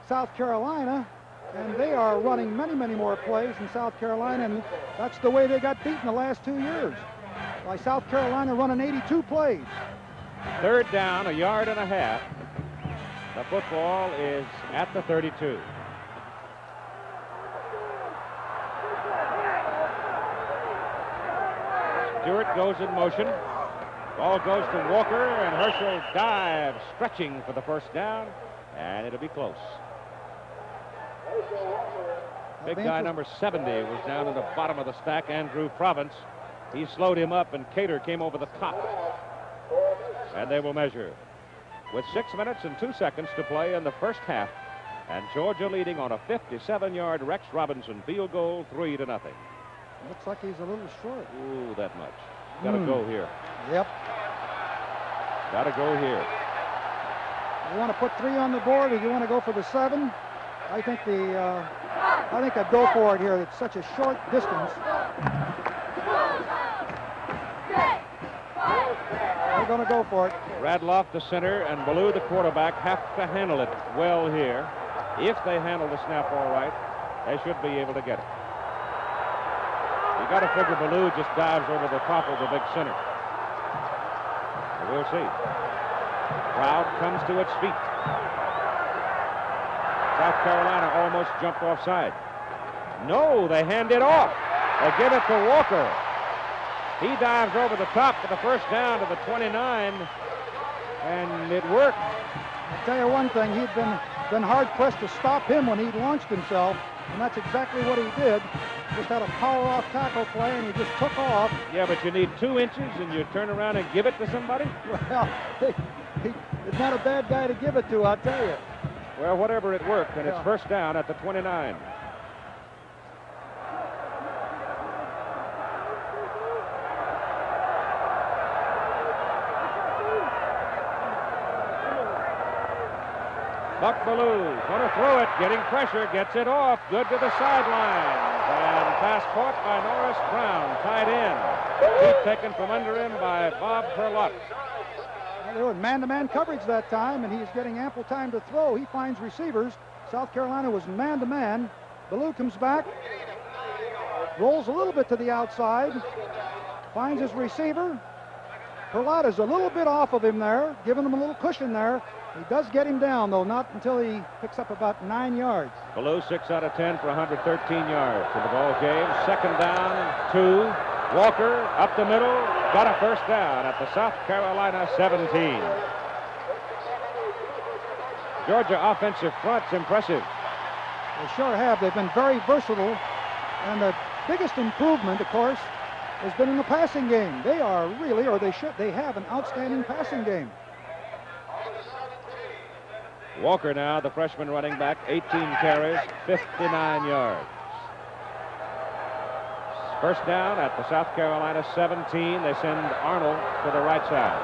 South Carolina. And they are running many, many more plays in South Carolina, and that's the way they got beat in the last 2 years. By South Carolina running 82 plays. 3rd down, 1.5 yards. The football is at the 32. Stewart goes in motion. Ball goes to Walker, and Herschel dives, stretching for the first down, and it'll be close. Big guy number 70 was down in the bottom of the stack, Andrew Province. He slowed him up, and Cater came over the top. And they will measure. With 6 minutes and 2 seconds to play in the first half, and Georgia leading on a 57-yard Rex Robinson field goal, 3-0. Looks like he's a little short. Ooh, that much. Got to go here. Yep. Got to go here. You want to put 3 on the board, or you want to go for the 7? I think I'd go for it here. It's such a short distance. We're going to go for it. Radloff, the center, and Ballou, the quarterback, have to handle it well here. If they handle the snap all right, they should be able to get it. You got to figure Ballou just dives over the top of the big center. We'll see. Crowd comes to its feet. South Carolina almost jumped offside. No, they hand it off. They give it to Walker. He dives over the top for the first down to the 29, and it worked. I'll tell you one thing, he'd been hard-pressed to stop him when he launched himself, and that's exactly what he did. Just had a power-off tackle play, and he just took off. Yeah, but you need 2 inches, and you turn around and give it to somebody? Well, he's not a bad guy to give it to, I'll tell you. Well, whatever, it worked, and it's first down at the 29. Buck Ballou going to throw it, getting pressure, gets it off, good to the sideline, and pass caught by Norris Brown, tied in. Feet taken from under him by Bob Perlotte. Well, they were in man-to-man coverage that time, and he's getting ample time to throw. He finds receivers. South Carolina was man-to-man. Ballou comes back, rolls a little bit to the outside, finds his receiver. Perlotte is a little bit off of him there, giving him a little cushion there. He does get him down, though, not until he picks up about 9 yards. Ballou 6 out of 10 for 113 yards in the ball game. Second down, 2. Walker up the middle, got a first down at the South Carolina 17. Georgia offensive front's impressive. They sure have. They've been very versatile, and the biggest improvement, of course, has been in the passing game. They are really, or they have an outstanding passing game. Walker now, the freshman running back, 18 carries, 59 yards. First down at the South Carolina 17. They send Arnold to the right side.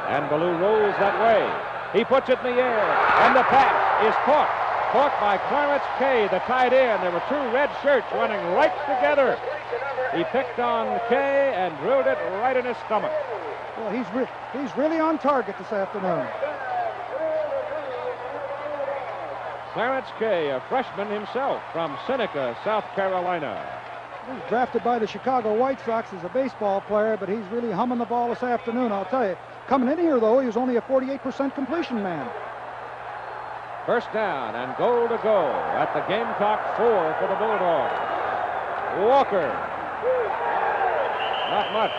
And Ballou rolls that way. He puts it in the air, and the pass is caught. Caught by Clarence Kay, the tight end. There were 2 red shirts running right together. He picked on Kay and drilled it right in his stomach. Well, he's really on target this afternoon. Clarence Kay, a freshman himself from Seneca, South Carolina. He was drafted by the Chicago White Sox as a baseball player, but he's really humming the ball this afternoon, I'll tell you. Coming in here, though, he was only a 48% completion man. First down and goal to go at the Gamecock 4 for the Bulldogs. Walker. Not much.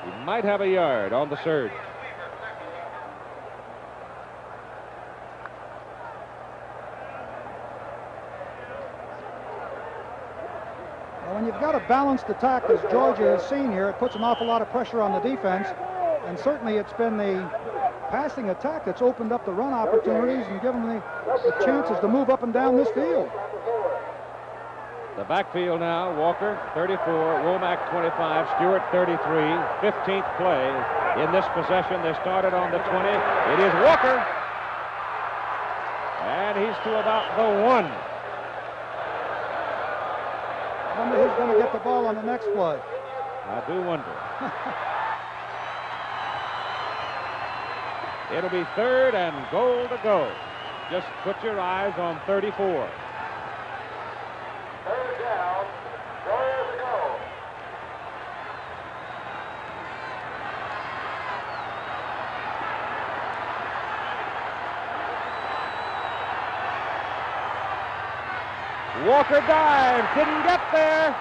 He might have a yard on the surge. When you've got a balanced attack, as Georgia has seen here, it puts an awful lot of pressure on the defense. And certainly it's been the passing attack that's opened up the run opportunities and given them the chances to move up and down this field. The backfield now, Walker, 34, Womack, 25, Stewart, 33, 15th play in this possession. They started on the 20. It is Walker. And he's to about the 1. I wonder who's going to get the ball on the next play. I do wonder. It'll be 3rd and goal to go. Just put your eyes on 34. 3rd down, goal to go. Walker dives, didn't get there.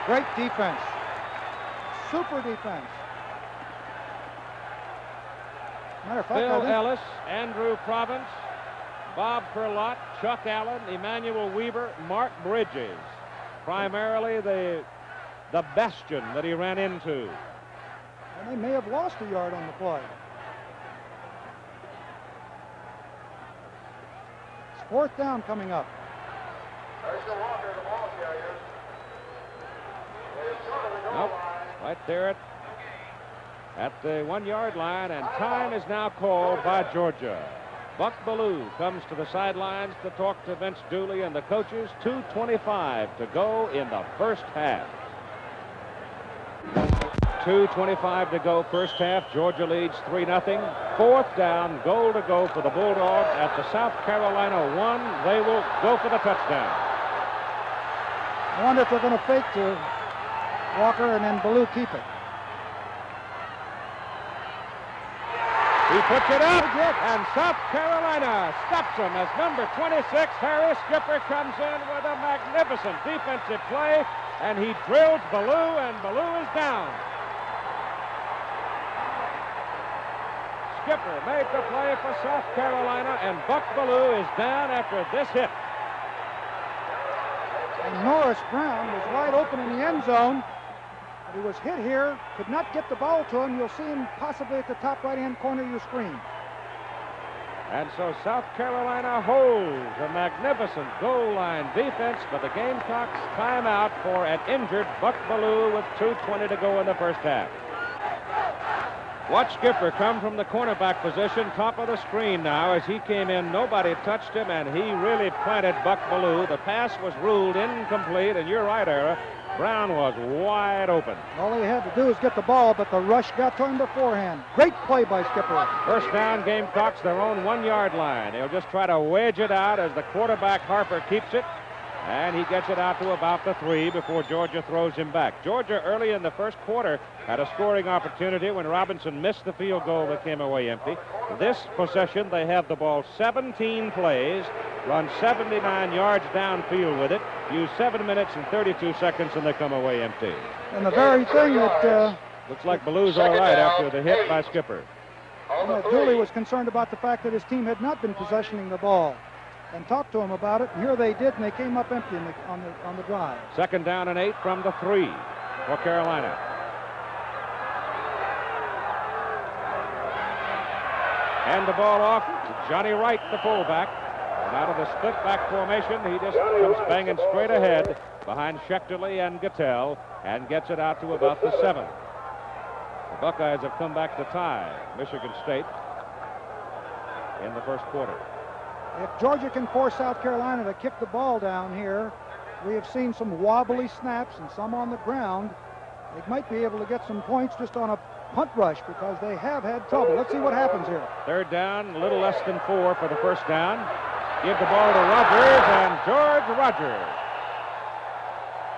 Great defense. Super defense. Matter of fact, Bill Ellis, Andrew Province, Bob Perlott, Chuck Allen, Emmanuel Weaver, Mark Bridges. Primarily the bastion that he ran into. And they may have lost a yard on the play. It's 4th down coming up. Walker, the ball carrier. Nope, right there at the 1-yard line, and time is now called by Georgia. Buck Bellew comes to the sidelines to talk to Vince Dooley and the coaches. 2:25 to go in the first half. 2:25 to go first half. Georgia leads 3-0. 4th down, goal to go for the Bulldogs at the South Carolina 1. They will go for the touchdown. I wonder if they're going to fake to Walker and then Bellew keep it. He puts it up, and South Carolina stops him as number 26, Harry Skipper, comes in with a magnificent defensive play, and he drills Bellew, and Bellew is down. Skipper made the play for South Carolina, and Buck Bellew is down after this hit. And Norris Brown was wide open in the end zone. He was hit here, could not get the ball to him. You'll see him possibly at the top right-hand corner of your screen. And so South Carolina holds a magnificent goal line defense, but the Gamecocks time out for an injured Buck Bellew with 2:20 to go in the first half. Watch Skipper come from the cornerback position, top of the screen now. As he came in, nobody touched him, and he really planted Buck Bellew. The pass was ruled incomplete, and you're right, Ara. Brown was wide open. All he had to do was get the ball, but the rush got to him beforehand. Great play by Skipper. First down, Gamecocks, their own 1-yard line. They'll just try to wedge it out as the quarterback Harper keeps it, and he gets it out to about the 3 before Georgia throws him back. Georgia early in the first quarter had a scoring opportunity when Robinson missed the field goal that came away empty. This possession, they have the ball 17 plays, run 79 yards downfield with it, use 7 minutes and 32 seconds, and they come away empty. And the very thing that... looks like Bellew's all right after the hit by Skipper. Dooley was concerned about the fact that his team had not been possessioning the ball and talked to him about it. And here they did, and they came up empty on the drive. 2nd down and 8 from the 3 for Carolina. And the ball off to Johnny Wright, the fullback. And out of the split back formation, he just comes banging straight ahead behind Schechterly and Gattell and gets it out to about the 7. The Buckeyes have come back to tie Michigan State in the first quarter. If Georgia can force South Carolina to kick the ball down here, we have seen some wobbly snaps and some on the ground. They might be able to get some points just on a punt rush because they have had trouble. Let's see what happens here. 3rd down, a little less than 4 for the first down. Give the ball to Rogers, and George Rogers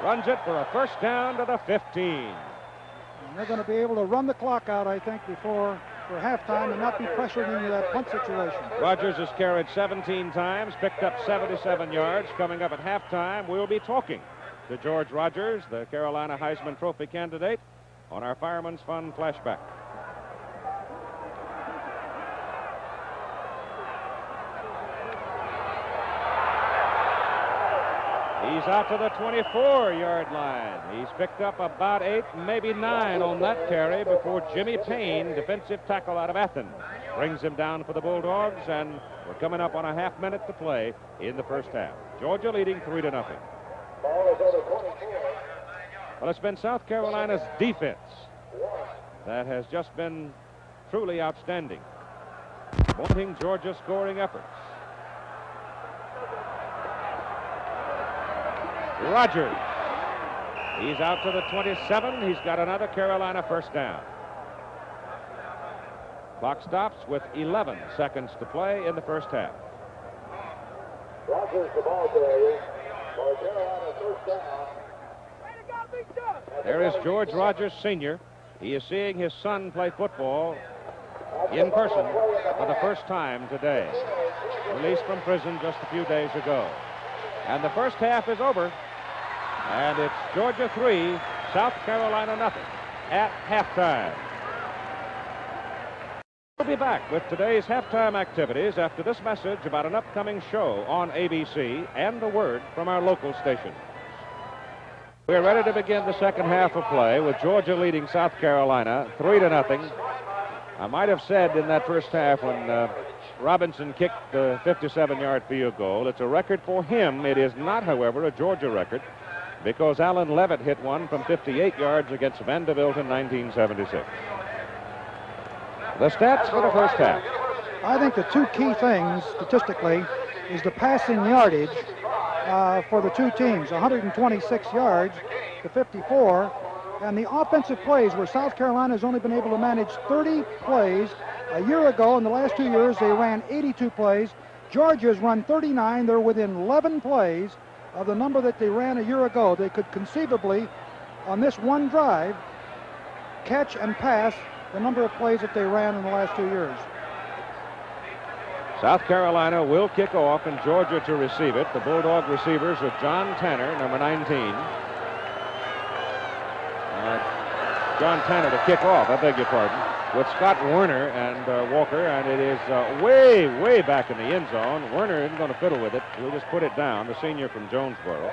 runs it for a first down to the 15. And they're going to be able to run the clock out, I think, for halftime and not be pressured into that punt situation. Rogers has carried 17 times, picked up 77 yards. Coming up at halftime, we'll be talking to George Rogers, the Carolina Heisman Trophy candidate, on our Fireman's Fun flashback. He's out to the 24-yard line. He's picked up about 8, maybe 9 on that carry before Jimmy Payne, defensive tackle out of Athens, brings him down for the Bulldogs, and we're coming up on a half minute to play in the first half. Georgia leading 3-0. Well, it's been South Carolina's defense that has just been truly outstanding, wanting Georgia scoring efforts. Rogers. He's out to the 27. He's got another Carolina first down. Clock stops with 11 seconds to play in the first half. Rogers, the ball carrier for Carolina first down. There is George Rogers Sr. He is seeing his son play football in person for the first time today. Released from prison just a few days ago. And the first half is over. And it's Georgia 3, South Carolina nothing at halftime. We'll be back with today's halftime activities after this message about an upcoming show on ABC and a word from our local stations. We're ready to begin the second half of play with Georgia leading South Carolina 3-0. I might have said in that first half when Robinson kicked the 57-yard field goal, it's a record for him. It is not, however, a Georgia record because Alan Levitt hit one from 58 yards against Vanderbilt in 1976. The stats for the first half. I think the two key things statistically is the passing yardage for the two teams, 126 yards to 54, and the offensive plays where South Carolina has only been able to manage 30 plays. A year ago, in the last 2 years, they ran 82 plays. Georgia has run 39. They're within 11 plays of the number that they ran a year ago. They could conceivably, on this one drive, catch and pass the number of plays that they ran in the last 2 years. South Carolina will kick off and Georgia to receive it. The Bulldog receivers are John Tanner, number 19. John Tanner to kick off, I beg your pardon, with Scott Werner and Walker, and it is way back in the end zone. Werner isn't going to fiddle with it. We'll just put it down, the senior from Jonesboro.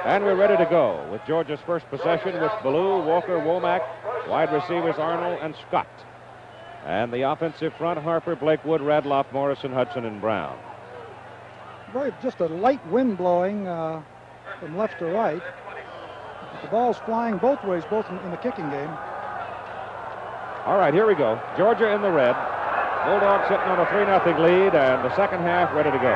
And we're ready to go with Georgia's first possession with Ballou, Walker, Womack, wide receivers Arnold and Scott. And the offensive front, Harper, Blakewood, Radloff, Morrison, Hudson, and Brown. Just a light wind blowing from left to right. The ball's flying both ways, both in the kicking game. All right, here we go. Georgia in the red. Bulldogs sitting on a 3-0 lead, and the second half ready to go.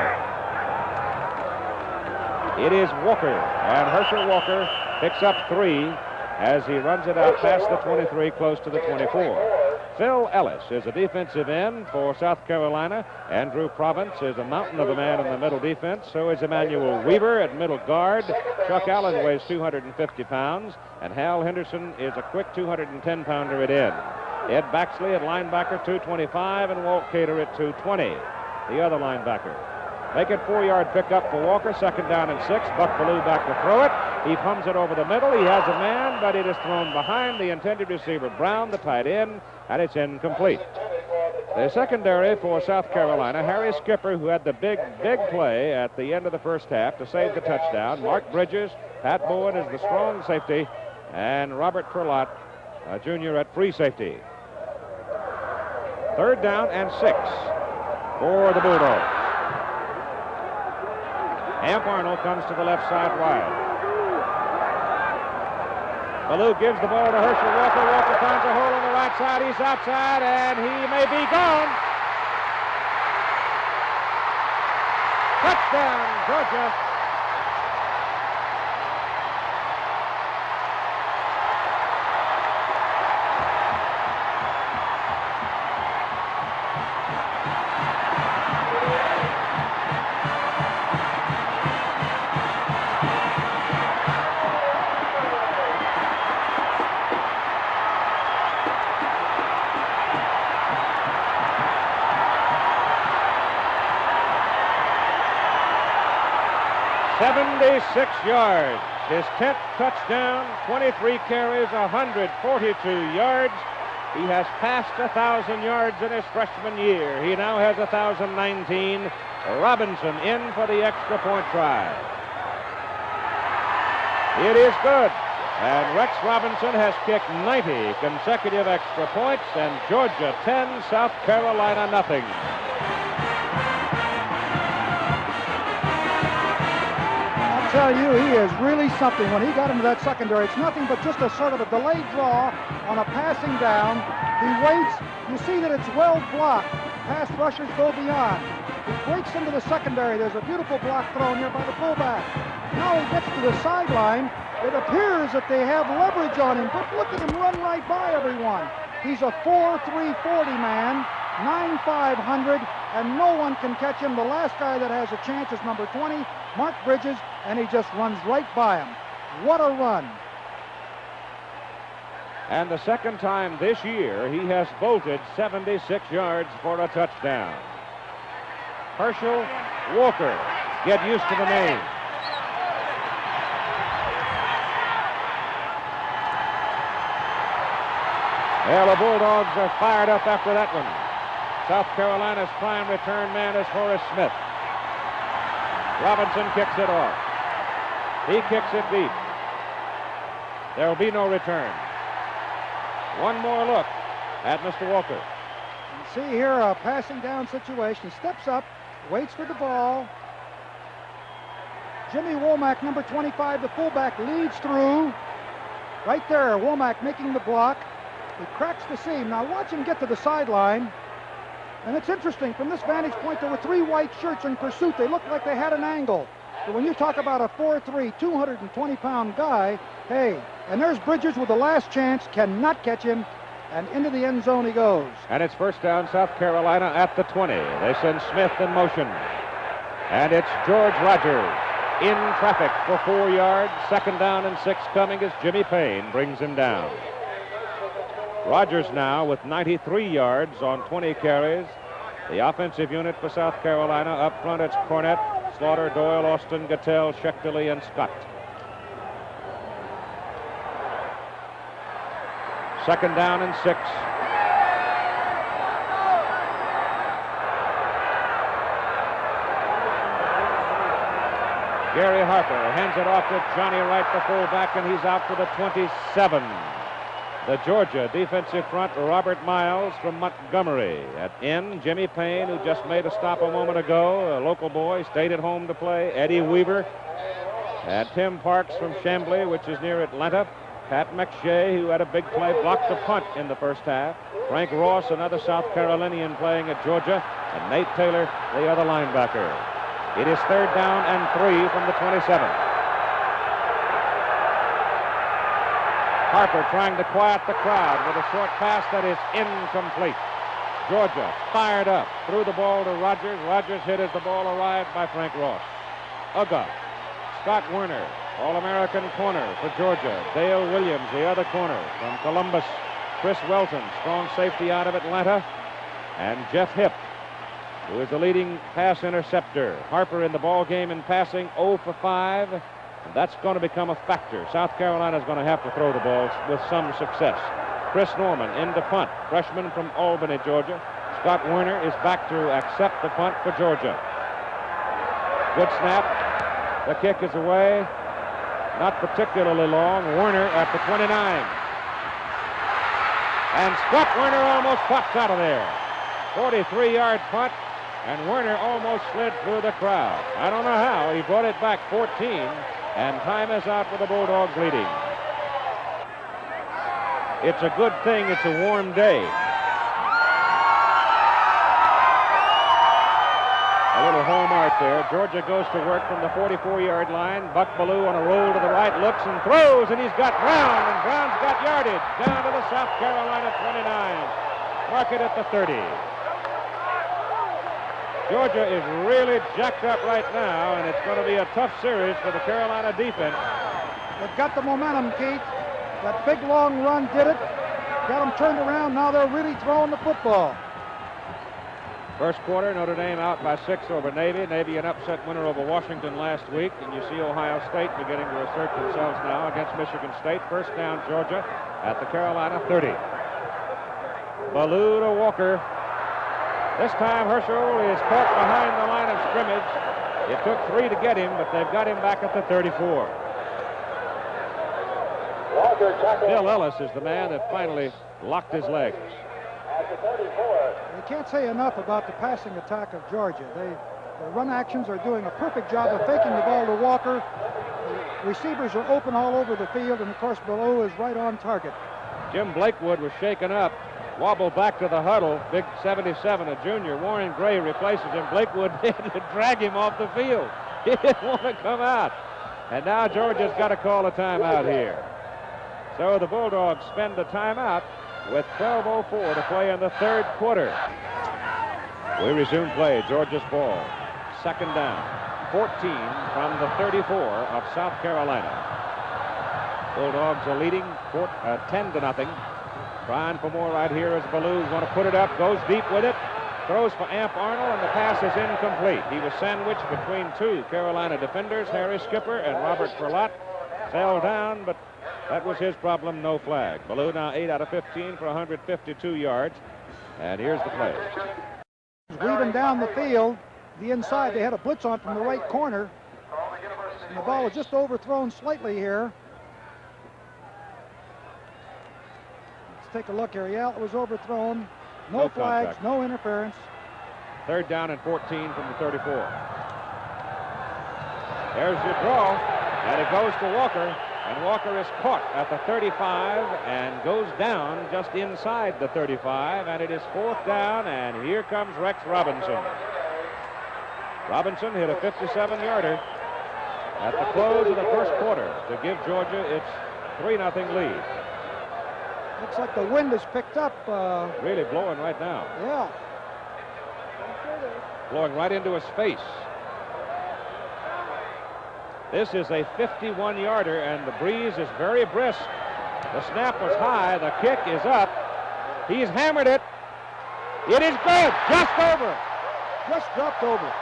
It is Walker, and Herschel Walker picks up 3 as he runs it out past the 23, close to the 24. Phil Ellis is a defensive end for South Carolina. Andrew Province is a mountain of a man in the middle defense. So is Emmanuel Weaver at middle guard. Chuck Allen weighs 250 pounds. And Hal Henderson is a quick 210-pounder at end. Ed Baxley at linebacker, 225, and Walt Cater at 220, the other linebacker. Make it 4-yard pickup for Walker, second down and 6. Buck Ballou back to throw it. He pumps it over the middle. He has a man, but it is thrown behind the intended receiver, Brown, the tight end, and it's incomplete. The secondary for South Carolina, Harry Skipper, who had the big play at the end of the first half to save the touchdown. Mark Bridges, Pat Bowen is the strong safety, and Robert Perlott, Jr. at free safety. Third down and 6 for the Bulldogs. Amp Arnold comes to the left side wide. Ballou gives the ball to Herschel Walker. Walker finds a hole on the right side. He's outside, and he may be gone. Touchdown, Georgia. Yards. His 10th touchdown, 23 carries, 142 yards. He has passed 1,000 yards in his freshman year. He now has 1,019. Robinson in for the extra point try. It is good. And Rex Robinson has kicked 90 consecutive extra points, and Georgia 10, South Carolina nothing. Tell you, he is really something. When he got into that secondary, it's nothing but just a sort of a delayed draw on a passing down. He waits. You see that it's well blocked. Pass rushers go beyond. He breaks into the secondary. There's a beautiful block thrown here by the fullback. Now he gets to the sideline. It appears that they have leverage on him, but look at him run right by everyone. He's a 4.340 man, 9.500, and no one can catch him. The last guy that has a chance is number 20, Mark Bridges, and he just runs right by him. What a run. And the second time this year, he has bolted 76 yards for a touchdown. Herschel Walker, get used to the name. Well, the Bulldogs are fired up after that one. South Carolina's prime return man is Horace Smith. Robinson kicks it off. He kicks it deep. There will be no return. One more look at Mr. Walker. You see here a passing down situation. Steps up, waits for the ball. Jimmy Womack, number 25, the fullback, leads through. Right there, Womack making the block. He cracks the seam. Now watch him get to the sideline. And it's interesting, from this vantage point, there were 3 white shirts in pursuit. They looked like they had an angle. But when you talk about a 4'3", 220-pound guy, hey, and there's Bridgers with the last chance, cannot catch him, and into the end zone he goes. And it's first down, South Carolina at the 20. They send Smith in motion. And it's George Rogers in traffic for 4 yards. Second down and 6 coming as Jimmy Payne brings him down. Rogers now with 93 yards on 20 carries. The offensive unit for South Carolina. Up front, it's Cornett, Slaughter, Doyle, Austin, Gattell, Schechterle, and Scott. Second down and 6. Gary Harper hands it off to Johnny Wright, the fullback, and he's out for the 27. The Georgia defensive front, Robert Miles from Montgomery. At end, Jimmy Payne, who just made a stop a moment ago, a local boy, stayed at home to play. Eddie Weaver. And Tim Parks from Chambly, which is near Atlanta. Pat McShay, who had a big play, blocked the punt in the first half. Frank Ross, another South Carolinian playing at Georgia. And Nate Taylor, the other linebacker. It is third down and 3 from the 27. Harper trying to quiet the crowd with a short pass that is incomplete. Georgia fired up, threw the ball to Rogers. Rogers hit as the ball arrived by Frank Ross. Uga, Scott Werner, All-American corner for Georgia. Dale Williams, the other corner from Columbus. Chris Welton, strong safety out of Atlanta. And Jeff Hipp, who is the leading pass interceptor. Harper in the ball game in passing, 0 for 5. And that's going to become a factor. South Carolina is going to have to throw the ball with some success. Chris Norman into punt, freshman from Albany, Georgia. Scott Werner is back to accept the punt for Georgia. Good snap. The kick is away. Not particularly long. Werner at the 29. And Scott Werner almost pops out of there. 43-yard punt, and Werner almost slid through the crowd. I don't know how. He brought it back 14. And time is out with the Bulldogs leading. It's a good thing it's a warm day. A little home art there. Georgia goes to work from the 44-yard line. Buck Bellew on a roll to the right, looks and throws, and he's got Brown, and Brown's got yardage down to the South Carolina 29. Mark it at the 30. Georgia is really jacked up right now, and it's going to be a tough series for the Carolina defense. They've got the momentum, Keith. That big, long run did it. Got them turned around. Now they're really throwing the football. First quarter, Notre Dame out by 6 over Navy. Navy an upset winner over Washington last week, and you see Ohio State beginning to assert themselves now against Michigan State. First down, Georgia at the Carolina 30. Bellew to Walker. This time Herschel is caught behind the line of scrimmage. It took 3 to get him, but they've got him back at the 34. Bill Ellis is the man that finally locked his legs. You can't say enough about the passing attack of Georgia. The run actions are doing a perfect job of faking the ball to Walker. The receivers are open all over the field, and of course Bellew is right on target. Jim Blakewood was shaken up. Wobbled back to the huddle. Big 77, a junior. Warren Gray replaces him. Blakewood had to drag him off the field. He didn't want to come out. And now Georgia's got to call a timeout here. So the Bulldogs spend a timeout with 12:04 to play in the third quarter. We resume play. Georgia's ball. Second down. 14 from the 34 of South Carolina. Bulldogs are leading 10-0. Trying for more right here as Bellew's going to put it up, goes deep with it, throws for Amp Arnold, and the pass is incomplete. He was sandwiched between 2 Carolina defenders, Harry Skipper and Robert Perlott. Fell down, but That was his problem, no flag. Ballou now 8 out of 15 for 152 yards. And here's the play. Weaving down the field, the inside, they had a blitz on from the right corner. And the ball was just overthrown slightly here. Let's take a look here. Yeah, it was overthrown. No flags, contact. no interference. 3rd down and 14 from the 34. There's your draw, and it goes to Walker. And Walker is caught at the 35 and goes down just inside the 35, and it is 4th down, and here comes Rex Robinson. Robinson hit a 57-yarder at the close of the first quarter to give Georgia its 3-0 lead. Looks like the wind has picked up. Really blowing right now. Yeah. Blowing right into his face. This is a 51-yarder, and the breeze is very brisk. The snap was high. The kick is up. He's hammered it. It is good. Just over. Just dropped over.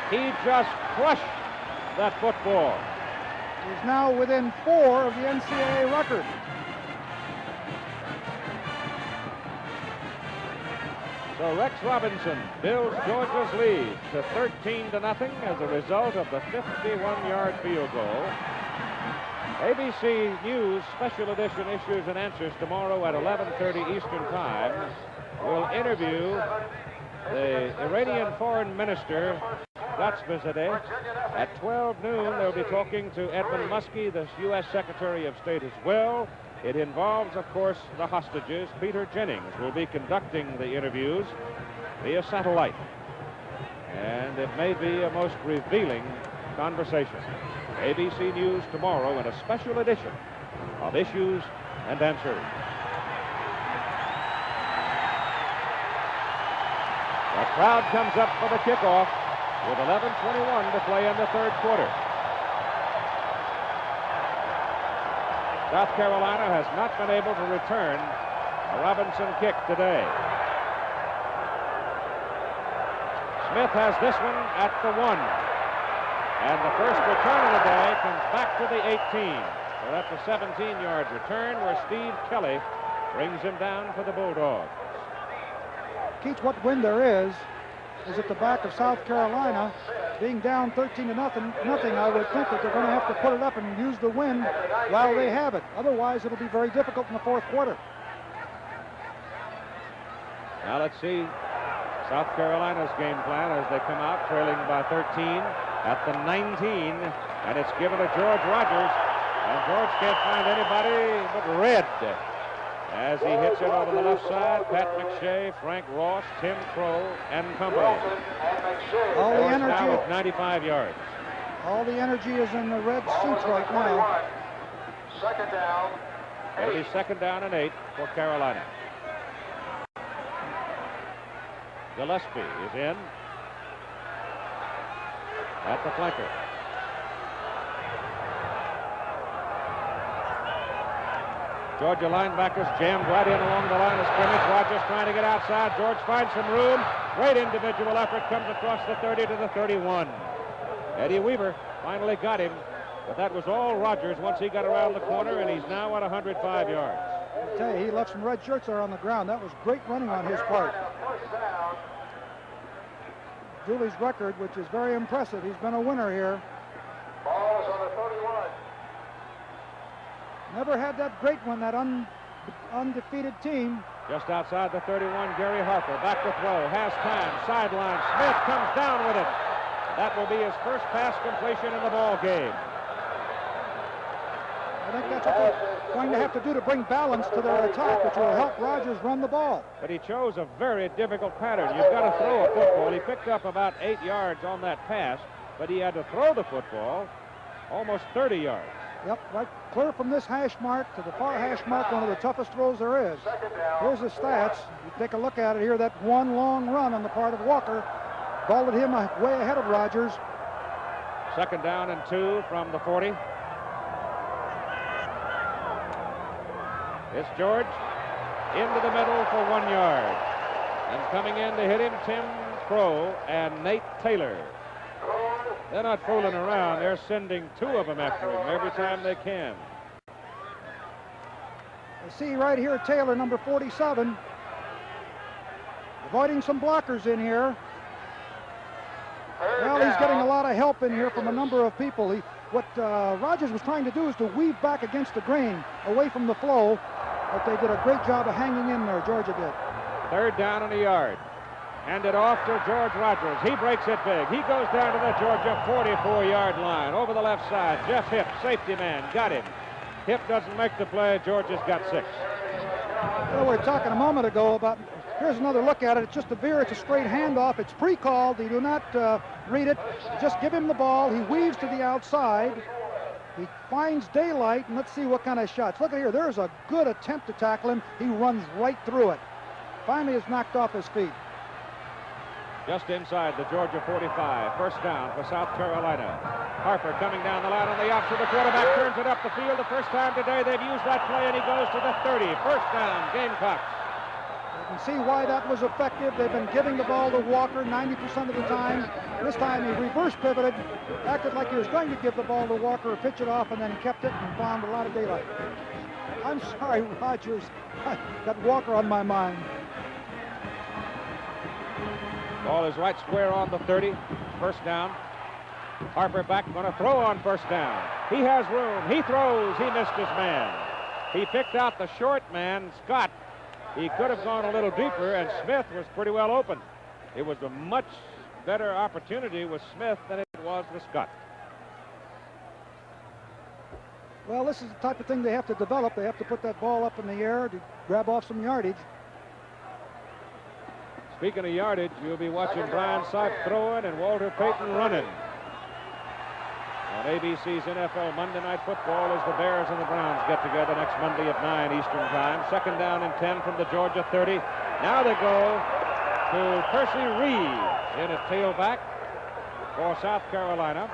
He just crushed that football. He's now within 4 of the NCAA record. So Rex Robinson builds Georgia's lead to 13-0 as a result of the 51-yard field goal. ABC News Special Edition Issues and Answers tomorrow at 11:30 Eastern Time will interview the Iranian Foreign Minister, Gatspizadeh. At 12 noon, they'll be talking to Edmund Muskie, the U.S. Secretary of State as well. It involves, of course, the hostages. Peter Jennings will be conducting the interviews via satellite. And it may be a most revealing conversation. ABC News tomorrow in a special edition of Issues and Answers. The crowd comes up for the kickoff with 11:21 to play in the 3rd quarter. South Carolina has not been able to return a Robinson kick today. Smith has this one at the 1. And the first return of the day comes back to the 18. So that's a 17-yard return where Steve Kelly brings him down for the Bulldogs. Keats, what wind there is at the back of South Carolina. Being down 13-0, I would think that they're going to have to put it up and use the wind while they have it. Otherwise, it'll be very difficult in the 4th quarter. Now let's see South Carolina's game plan as they come out trailing by 13 at the 19, and it's given to George Rogers, and George can't find anybody but Red as he hits it over the left side. Pat McShay, Frank Ross, Tim Crow, and company. All the energy now at 95 yards. All the energy is in the Red suits right now. 2nd down. It'll be 2nd down and 8 for Carolina. Gillespie is in at the flanker. Georgia linebackers jammed right in along the line of scrimmage. Rogers trying to get outside. George finds some room. Great individual effort, comes across the 30 to the 31. Eddie Weaver finally got him, but that was all Rogers once he got around the corner, and he's now at 105 yards. I tell you, he left some red shirts there on the ground. That was great running on his part. Dooley's record, which is very impressive. He's been a winner here. Ball is on the 31. Never had that great one, that undefeated team. Just outside the 31, Gary Harper back to throw, has time, sideline. Smith comes down with it. That will be his first pass completion in the ball game. I think that's what they're going to have to do to bring balance to their attack, which will help Rogers run the ball. But he chose a very difficult pattern. You've got to throw a football. He picked up about 8 yards on that pass, but he had to throw the football almost 30 yards. Yep, right clear from this hash mark to the far hash mark, one of the toughest throws there is. Here's the stats. You take a look at it here, that one long run on the part of Walker vaulted him way ahead of Rogers. 2nd down and 2 from the 40. It's George into the middle for 1 yard. And coming in to hit him, Tim Crow and Nate Taylor. They're not fooling around. They're sending 2 of them after him every time they can. I see right here Taylor, number 47, avoiding some blockers in here. Well, he's getting a lot of help in here from a number of people. What Rogers was trying to do is to weave back against the grain, away from the flow, but they did a great job of hanging in there, Georgia did. 3rd down and a yard. Handed off to George Rogers. He breaks it big. He goes down to the Georgia 44-yard line. Over the left side, Jeff Hipp, safety man, got him. Hipp doesn't make the play. Georgia's got 6. Well, we were talking a moment ago about, here's another look at it. It's just a veer. It's a straight handoff. It's pre-called. They do not read it. Just give him the ball. He weaves to the outside. He finds daylight, and let's see what kind of shots. Look at here. There's a good attempt to tackle him. He runs right through it. Finally is knocked off his feet. Just inside the Georgia 45. 1st down for South Carolina. Harper coming down the line on the option. The quarterback turns it up the field. The first time today they've used that play, and he goes to the 30. 1st down, Gamecocks. You can see why that was effective. They've been giving the ball to Walker 90% of the time. This time he reverse pivoted, acted like he was going to give the ball to Walker, pitch it off, and then he kept it and found a lot of daylight. I'm sorry, Rogers. I got Walker on my mind. Ball is right square on the 30. 1st down. Harper back, going to throw on 1st down. He has room. He throws. He missed his man. He picked out the short man, Scott. He could have gone a little deeper, and Smith was pretty well open. It was a much better opportunity with Smith than it was with Scott. Well, this is the type of thing they have to develop. They have to put that ball up in the air to grab off some yardage. Speaking of yardage, you'll be watching Brian Sipe throwing and Walter Payton running. On ABC's NFL Monday Night Football as the Bears and the Browns get together next Monday at 9 Eastern Time. 2nd down and 10 from the Georgia 30. Now they go to Percy Reeves in at tailback for South Carolina.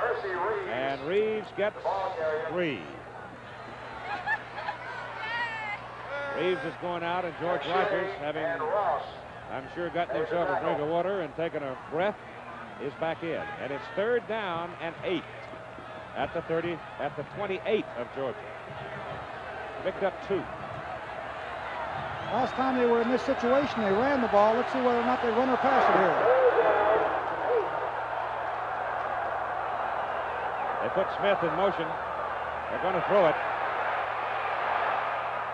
And Reeves gets 3. Reeves is going out, and George Rogers, having, I'm sure, gotten himself a drink of water and taken a breath, is back in. And it's 3rd down and 8 at the 30, at the 28 of Georgia. Picked up 2. Last time they were in this situation, they ran the ball. Let's see whether or not they run or pass it here. They put Smith in motion. They're going to throw it.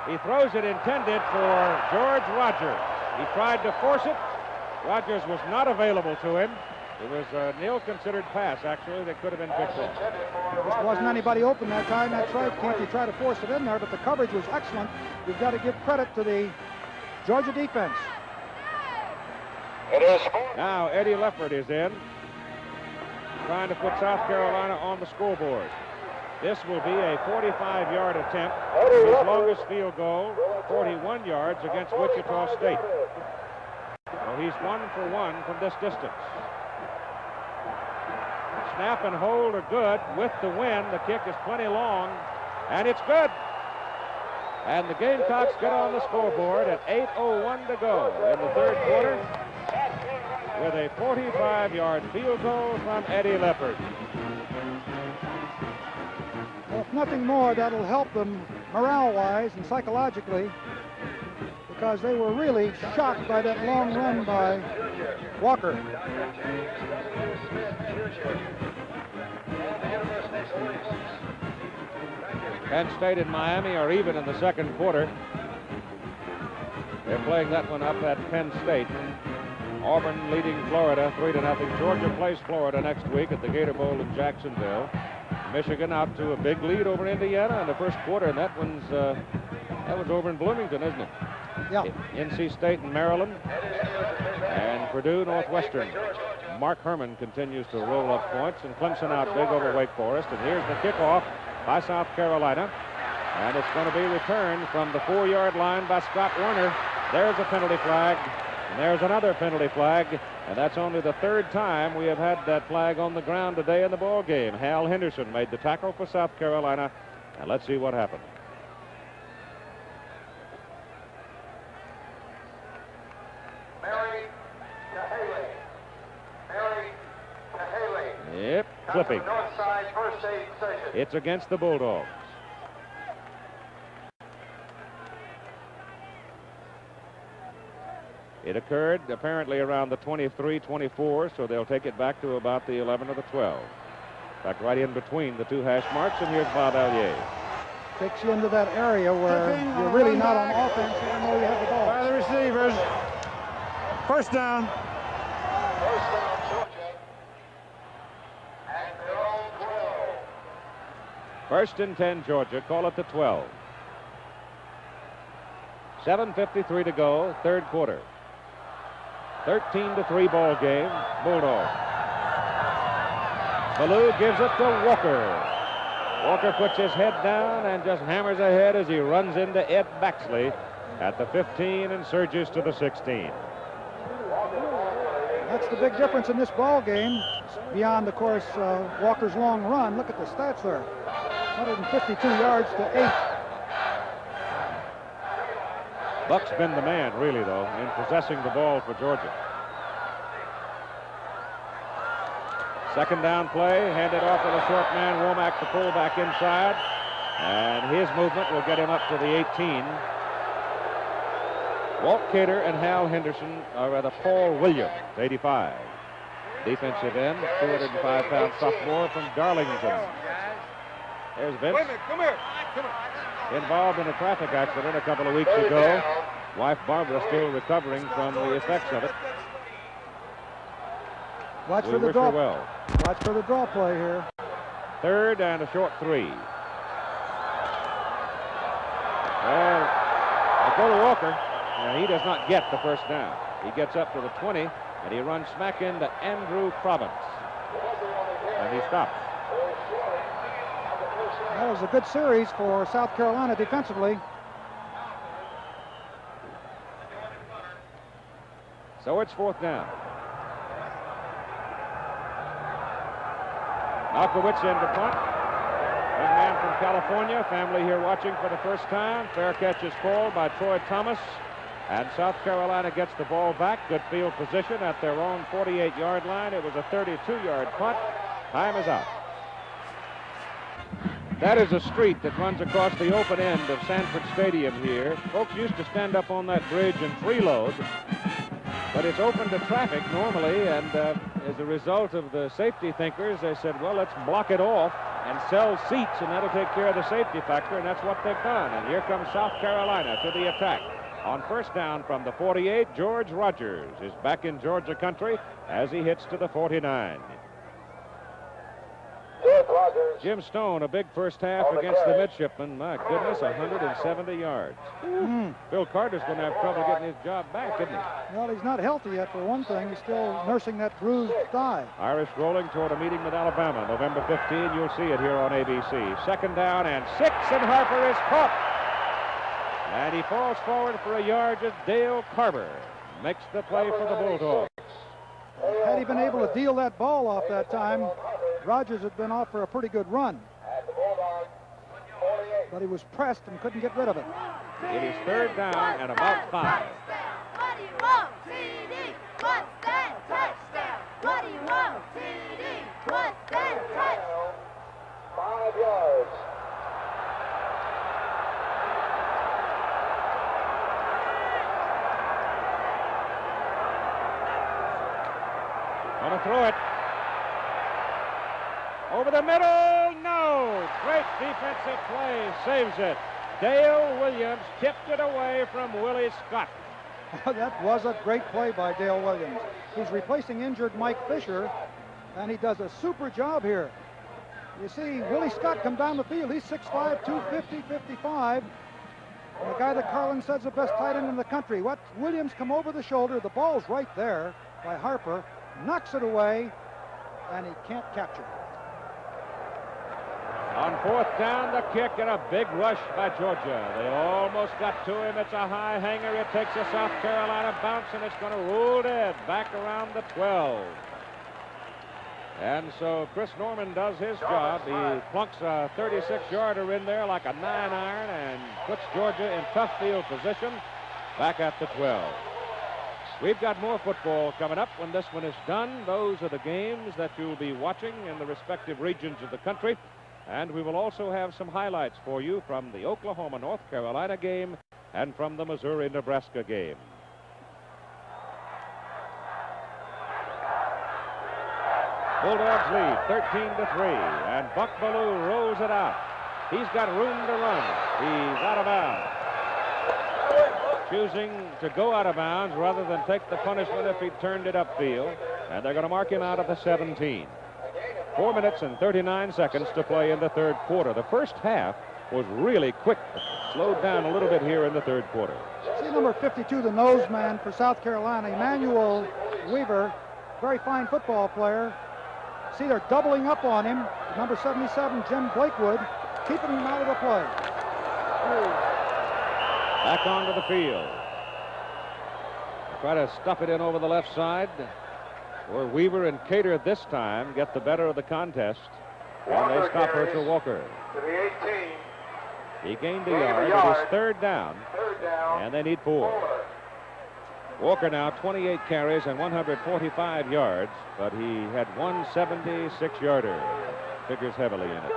He throws it intended for George Rogers. He tried to force it. Rogers was not available to him. It was an ill-considered pass, actually, that could have been picked off. Just wasn't anybody open that time. That's right. Can't you try to force it in there? But the coverage was excellent. You've got to give credit to the Georgia defense. Now Eddie Leffert is in, trying to put South Carolina on the scoreboard. This will be a 45-yard attempt. His longest field goal, 41 yards against Wichita State. So he's 1 for 1 from this distance. Snap and hold are good with the wind. The kick is plenty long, and it's good. And the Gamecocks get on the scoreboard at 8:01 to go in the 3rd quarter with a 45-yard field goal from Eddie Leffert. Well, if nothing more, that'll help them morale-wise and psychologically, because they were really shocked by that long run by Walker. Penn State and Miami are even in the 2nd quarter. They're playing that one up at Penn State. Auburn leading Florida 3-0. Georgia plays Florida next week at the Gator Bowl in Jacksonville. Michigan out to a big lead over Indiana in the 1st quarter, and that was over in Bloomington, isn't it? Yeah. NC State and Maryland, and Purdue Northwestern. Mark Herman continues to roll up points, and Clemson out big over Wake Forest. And here's the kickoff by South Carolina, and it's going to be returned from the 4-yard line by Scott Werner. There's a penalty flag, and there's another penalty flag, and that's only the 3rd time we have had that flag on the ground today in the ball game. Hal Henderson made the tackle for South Carolina, and let's see what happened. clipping. It's against the Bulldogs. It occurred apparently around the 23-24, so they'll take it back to about the 11 or the 12. Back right in between the two hash marks, and here's Bob Allier. Takes you into that area where you're really not on offense even though you have the ball. By the receivers. First down. First down, Georgia. And their own 12. First and 10, Georgia. Call it the 12. 7:53 to go, third quarter. 13-3 ball game, Bulldogs. Ballou gives it to Walker. Walker puts his head down and just hammers ahead as he runs into Ed Baxley at the 15 and surges to the 16. That's the big difference in this ball game. Beyond, of course, Walker's long run. Look at the stats there. 152 yards to 8. Buck's been the man, really, though, in possessing the ball for Georgia. Second down play, handed off to the short man, Womack, the fullback inside. And his movement will get him up to the 18. Walt Cater and Hal Henderson are at a Paul Williams, 85. Defensive end, 205-pound sophomore from Darlington. There's Vince. Come here. Involved in a traffic accident a couple of weeks ago. Wife Barbara still recovering from the effects of it. Watch for the draw. Well. Watch for the draw play here. Third and a short 3. Well, they go to Walker, and he does not get the first down. He gets up to the 20, and he runs smack into Andrew Province. And he stops. That was a good series for South Carolina defensively. So it's fourth down. Malkowitz into punt. Young man from California, family here watching for the first time. Fair catch is called by Troy Thomas. And South Carolina gets the ball back. Good field position at their own 48-yard line. It was a 32-yard punt. Time is out. That is a street that runs across the open end of Sanford Stadium here. Folks used to stand up on that bridge and freeload, but it's open to traffic normally, and as a result of the safety thinkers, they said, well, let's block it off and sell seats, and that'll take care of the safety factor, and that's what they've done. And here comes South Carolina to the attack. On first down from the 48, George Rogers is back in Georgia country as he hits to the 49. Jim Stone, a big first half against the midshipmen. My goodness, 170 yards. Bill Carter's going to have trouble getting his job back, isn't he? Well, he's not healthy yet, for one thing. He's still nursing that bruised thigh. Irish rolling toward a meeting with Alabama, November 15. You'll see it here on ABC. Second down and 6, and Harper is caught. And he falls forward for a yard as Dale Carver makes the play for the Bulldogs. Had he been able to deal that ball off that time, Rogers had been off for a pretty good run. But he was pressed and couldn't get rid of it. It is third down and about 5. What do you want, TD? What's that touchdown? What do you want, TD? What's that touchdown? 5 yards. Gonna throw it. Over the middle, no! Great defensive play, saves it. Dale Williams tipped it away from Willie Scott. That was a great play by Dale Williams. He's replacing injured Mike Fisher, and he does a super job here. You see, Willie Scott come down the field. He's 6'5", 250, 55. And the guy that Carlin said's the best tight end in the country. What? Williams come over the shoulder. The ball's right there by Harper. Knocks it away, and he can't capture it. On fourth down, the kick and a big rush by Georgia. They almost got to him. It's a high hanger. It takes a South Carolina bounce, and it's going to roll dead back around the 12. And so Chris Norman does his job. He plunks a 36-yarder in there like a 9-iron and puts Georgia in tough field position back at the 12. We've got more football coming up when this one is done. Those are the games that you'll be watching in the respective regions of the country. And we will also have some highlights for you from the Oklahoma-North Carolina game and from the Missouri-Nebraska game. Bulldogs lead 13-3, and Buck Bellew rolls it out. He's got room to run. He's out of bounds. Choosing to go out of bounds rather than take the punishment if he turned it upfield, and they're going to mark him out at the 17. 4 minutes and 39 seconds to play in the third quarter. The first half was really quick. Slowed down a little bit here in the third quarter. See number 52, the nose man for South Carolina, Emmanuel Weaver, very fine football player. See, they're doubling up on him. Number 77, Jim Blakewood, keeping him out of the play. Back onto the field. Try to stuff it in over the left side, where Weaver and Cater this time get the better of the contest, and they stop Herschel Walker. To the 18. He gained a yard. It is third down, and they need 4. Walker now 28 carries and 145 yards, but he had one 76-yarder. Figures heavily in it.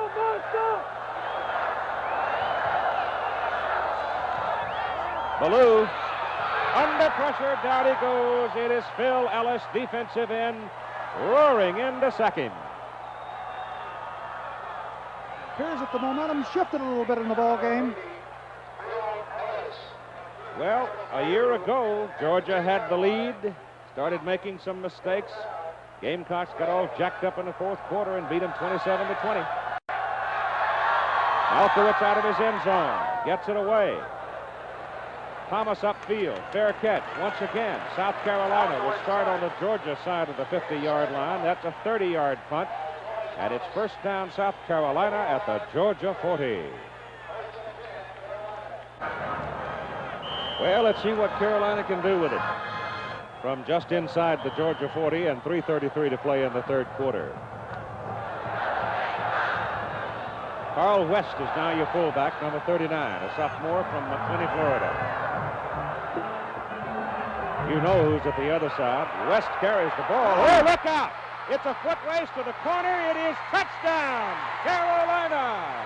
Bellew, under pressure, down he goes. It is Phil Ellis, defensive end, roaring in to sack him. Appears that the momentum shifted a little bit in the ball game. Well, a year ago, Georgia had the lead, started making some mistakes. Gamecocks got all jacked up in the fourth quarter and beat them 27-20. Malkowitz out of his end zone, gets it away. Thomas upfield, fair catch once again. South Carolina will start on the Georgia side of the 50-yard line. That's a 30-yard punt, and it's first down South Carolina at the Georgia 40. Well, let's see what Carolina can do with it. From just inside the Georgia 40 and 3:33 to play in the third quarter. Carl West is now your fullback, number 39, a sophomore from McClenny, Florida. You know who's at the other side. West carries the ball. Oh, look out! It's a foot race to the corner. It is touchdown, Carolina!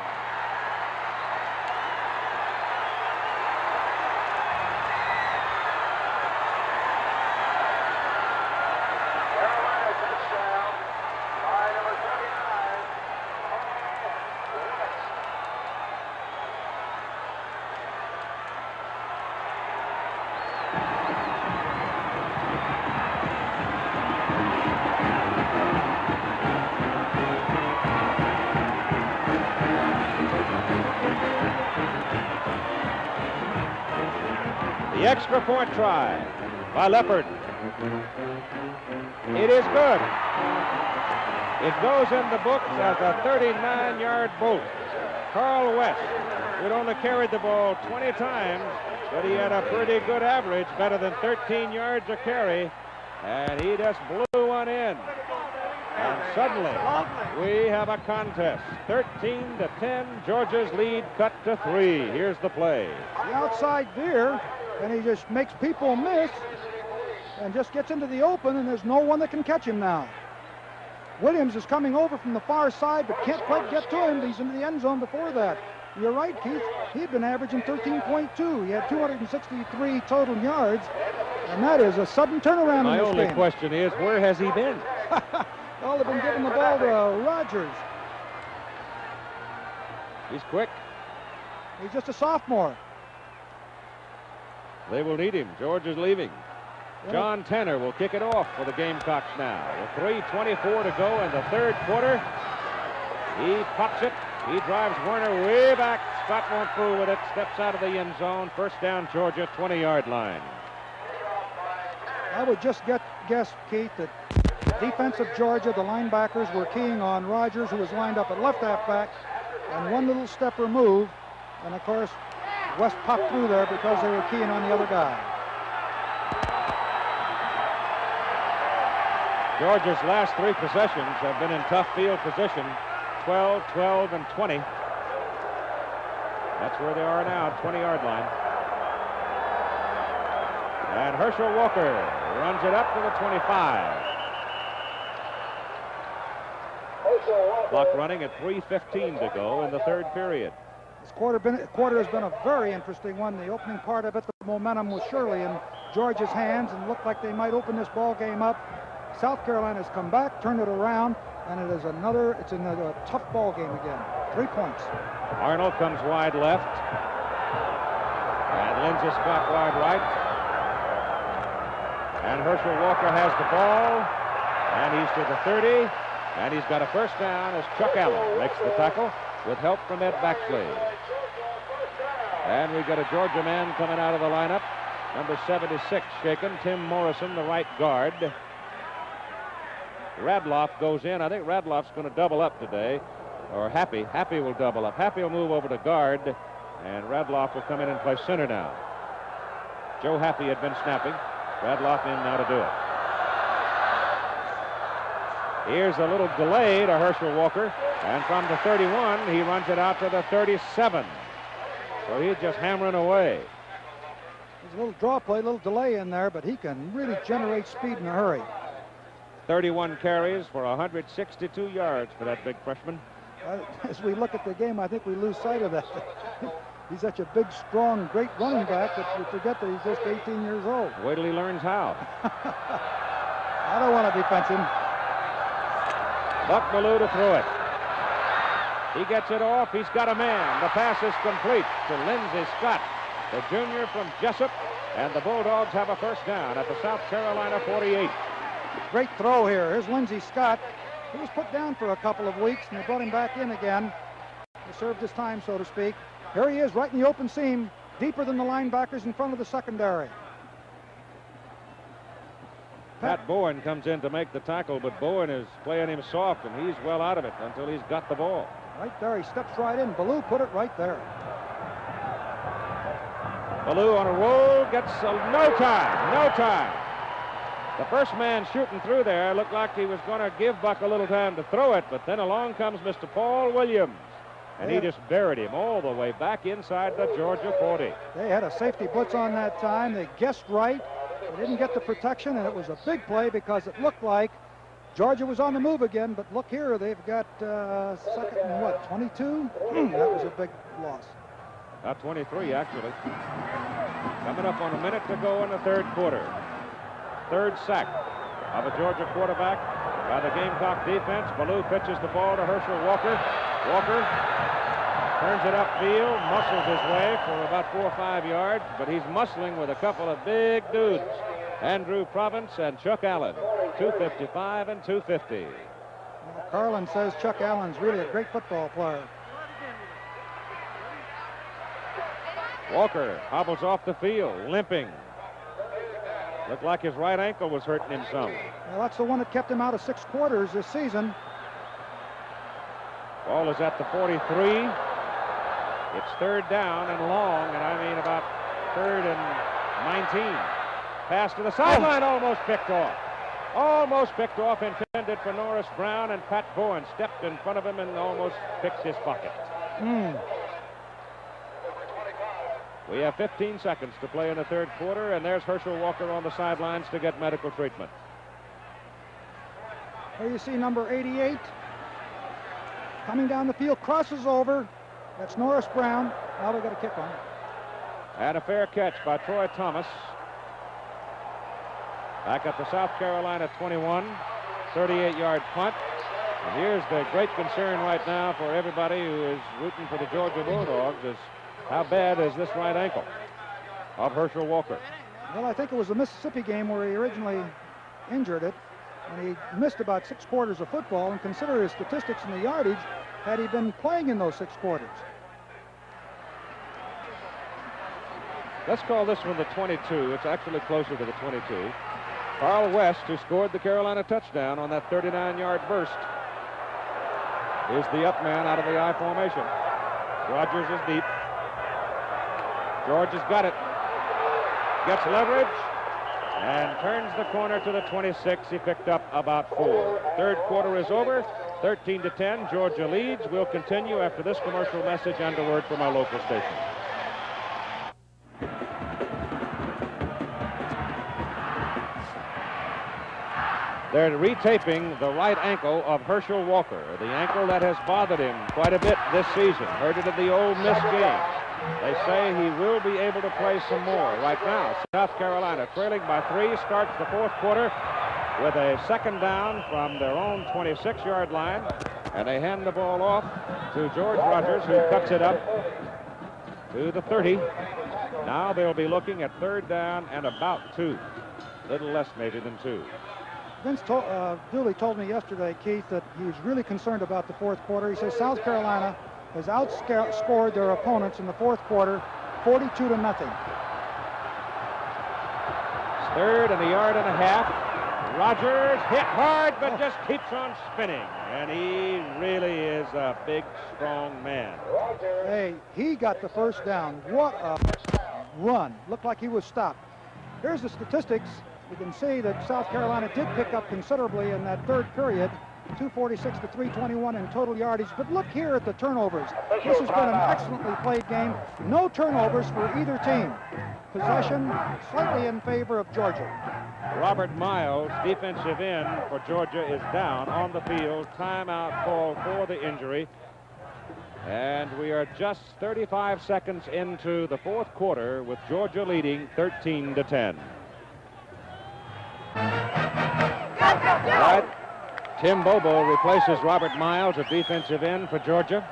The extra point try by Leopard. It is good. It goes in the books as a 39-yard bolt. Carl West, who'd only carried the ball 20 times, but he had a pretty good average, better than 13 yards a carry, and he just blew one in. And suddenly, we have a contest. 13-10, Georgia's lead cut to 3. Here's the play. The outside veer, and he just makes people miss and just gets into the open, and there's no one that can catch him now. Williams is coming over from the far side, but can't quite get to him. He's into the end zone before that. You're right, Keith. He'd been averaging 13.2. He had 263 total yards, and that is a sudden turnaround in this game. My only question is, where has he been? Well, they've been giving the ball to Rogers. He's quick. He's just a sophomore. They will need him. George is leaving. John Tanner will kick it off for the Gamecocks now. With 3:24 to go in the third quarter. He pops it. He drives Werner way back. Scott won't fool with it. Steps out of the end zone. First down, Georgia, 20-yard line. I would just guess, Keith, that defense of Georgia, the linebackers were keying on Rogers, who was lined up at left halfback, and one little step removed. And, of course, West popped through there because they were keying on the other guy. Georgia's last 3 possessions have been in tough field position, 12, 12, and 20. That's where they are now, 20-yard line. And Herschel Walker runs it up to the 25. Clock running at 3:15 to go in the third period. This quarter has been a very interesting one. The opening part of it, the momentum was surely in Georgia's hands and looked like they might open this ball game up. South Carolina's come back, turned it around, and it's another tough ball game again. 3 points. Arnold comes wide left. And Lindsey Scott wide right. And Herschel Walker has the ball. And he's to the 30. And he's got a first down as Chuck Allen makes the tackle with help from Ed Baxley. And we've got a Georgia man coming out of the lineup. Number 76 shaken, Tim Morrison, the right guard. Radloff goes in. I think Radloff's going to double up today. Or Happy. Happy will double up. Happy will move over to guard. And Radloff will come in and play center now. Joe Happy had been snapping. Radloff in now to do it. Here's a little delay to Herschel Walker. And from the 31, he runs it out to the 37. So he's just hammering away. There's a little draw play, a little delay in there, but he can really generate speed in a hurry. 31 carries for 162 yards for that big freshman. As we look at the game, I think we lose sight of that. He's such a big, strong, great running back that we forget that he's just 18 years old. Wait till he learns how. I don't want to defense him. Buck Bellew to throw it. He gets it off. He's got a man. The pass is complete to Lindsey Scott, the junior from Jessup. And the Bulldogs have a first down at the South Carolina 48. Great throw here. Here's Lindsey Scott. He was put down for a couple of weeks, and they brought him back in again. He served his time, so to speak. Here he is, right in the open seam, deeper than the linebackers in front of the secondary. Pat Bowen comes in to make the tackle, but Bowen is playing him soft, and he's well out of it until he's got the ball. Right there, he steps right in. Bellew put it right there. Bellew on a roll, gets no time. The first man shooting through there looked like he was going to give Buck a little time to throw it, but then along comes Mr. Paul Williams, and he just buried him all the way back inside the Georgia 40. They had a safety blitz on that time. They guessed right. They didn't get the protection, and it was a big play because it looked like Georgia was on the move again, but look here, they've got second and what, 22? That was a big loss. About 23, actually. Coming up on a minute to go in the third quarter. Third sack of a Georgia quarterback by the Gamecock defense. Bellew pitches the ball to Herschel Walker. Walker turns it upfield, muscles his way for about 4 or 5 yards, but he's muscling with a couple of big dudes. Andrew Province and Chuck Allen, 255 and 250. Well, Carlin says Chuck Allen's really a great football player. Walker hobbles off the field, limping. Looked like his right ankle was hurting him some. Well, that's the one that kept him out of 6 quarters this season. Ball is at the 43. It's third down and long, and I mean about 3rd and 19. Pass to the sideline, almost picked off. Almost picked off, intended for Norris Brown, and Pat Bowen stepped in front of him and almost picked his pocket. We have 15 seconds to play in the third quarter, and there's Herschel Walker on the sidelines to get medical treatment. Here you see number 88 coming down the field, crosses over. That's Norris Brown. Now they've got a kick on. And a fair catch by Troy Thomas. Back at the South Carolina 21, 38-yard punt. And here's the great concern right now for everybody who is rooting for the Georgia Bulldogs is how bad is this right ankle of Herschel Walker? Well, I think it was the Mississippi game where he originally injured it, and he missed about 6 quarters of football, and consider his statistics and the yardage had he been playing in those 6 quarters. Let's call this one the 22. It's actually closer to the 22. Carl West, who scored the Carolina touchdown on that 39-yard burst, is the up man out of the I formation. Rogers is deep. George has got it. Gets leverage and turns the corner to the 26. He picked up about 4. Third quarter is over. 13-10. Georgia leads. We'll continue after this commercial message and a word from our local station. They're retaping the right ankle of Herschel Walker, the ankle that has bothered him quite a bit this season. Hurt it at the Ole Miss game. They say he will be able to play some more. Right now, South Carolina trailing by 3 starts the fourth quarter with a second down from their own 26-yard line, and they hand the ball off to George Rogers, who cuts it up to the 30. Now they'll be looking at third down and about 2. Little less maybe than 2. Vince Dooley told me yesterday, Keith, that he's really concerned about the fourth quarter. He says South Carolina has outscored their opponents in the fourth quarter 42-0. Third and a yard and a half. Rogers hit hard, but just keeps on spinning. And he really is a big, strong man. Hey, he got the first down. What a run. Looked like he was stopped. Here's the statistics. You can see that South Carolina did pick up considerably in that third period, 246 to 321 in total yardage. But look here at the turnovers. This has been an excellently played game. No turnovers for either team. Possession slightly in favor of Georgia. Robert Miles, defensive end for Georgia, is down on the field. Timeout call for the injury. And we are just 35 seconds into the fourth quarter with Georgia leading 13-10. Right. Tim Bobo replaces Robert Miles at defensive end for Georgia.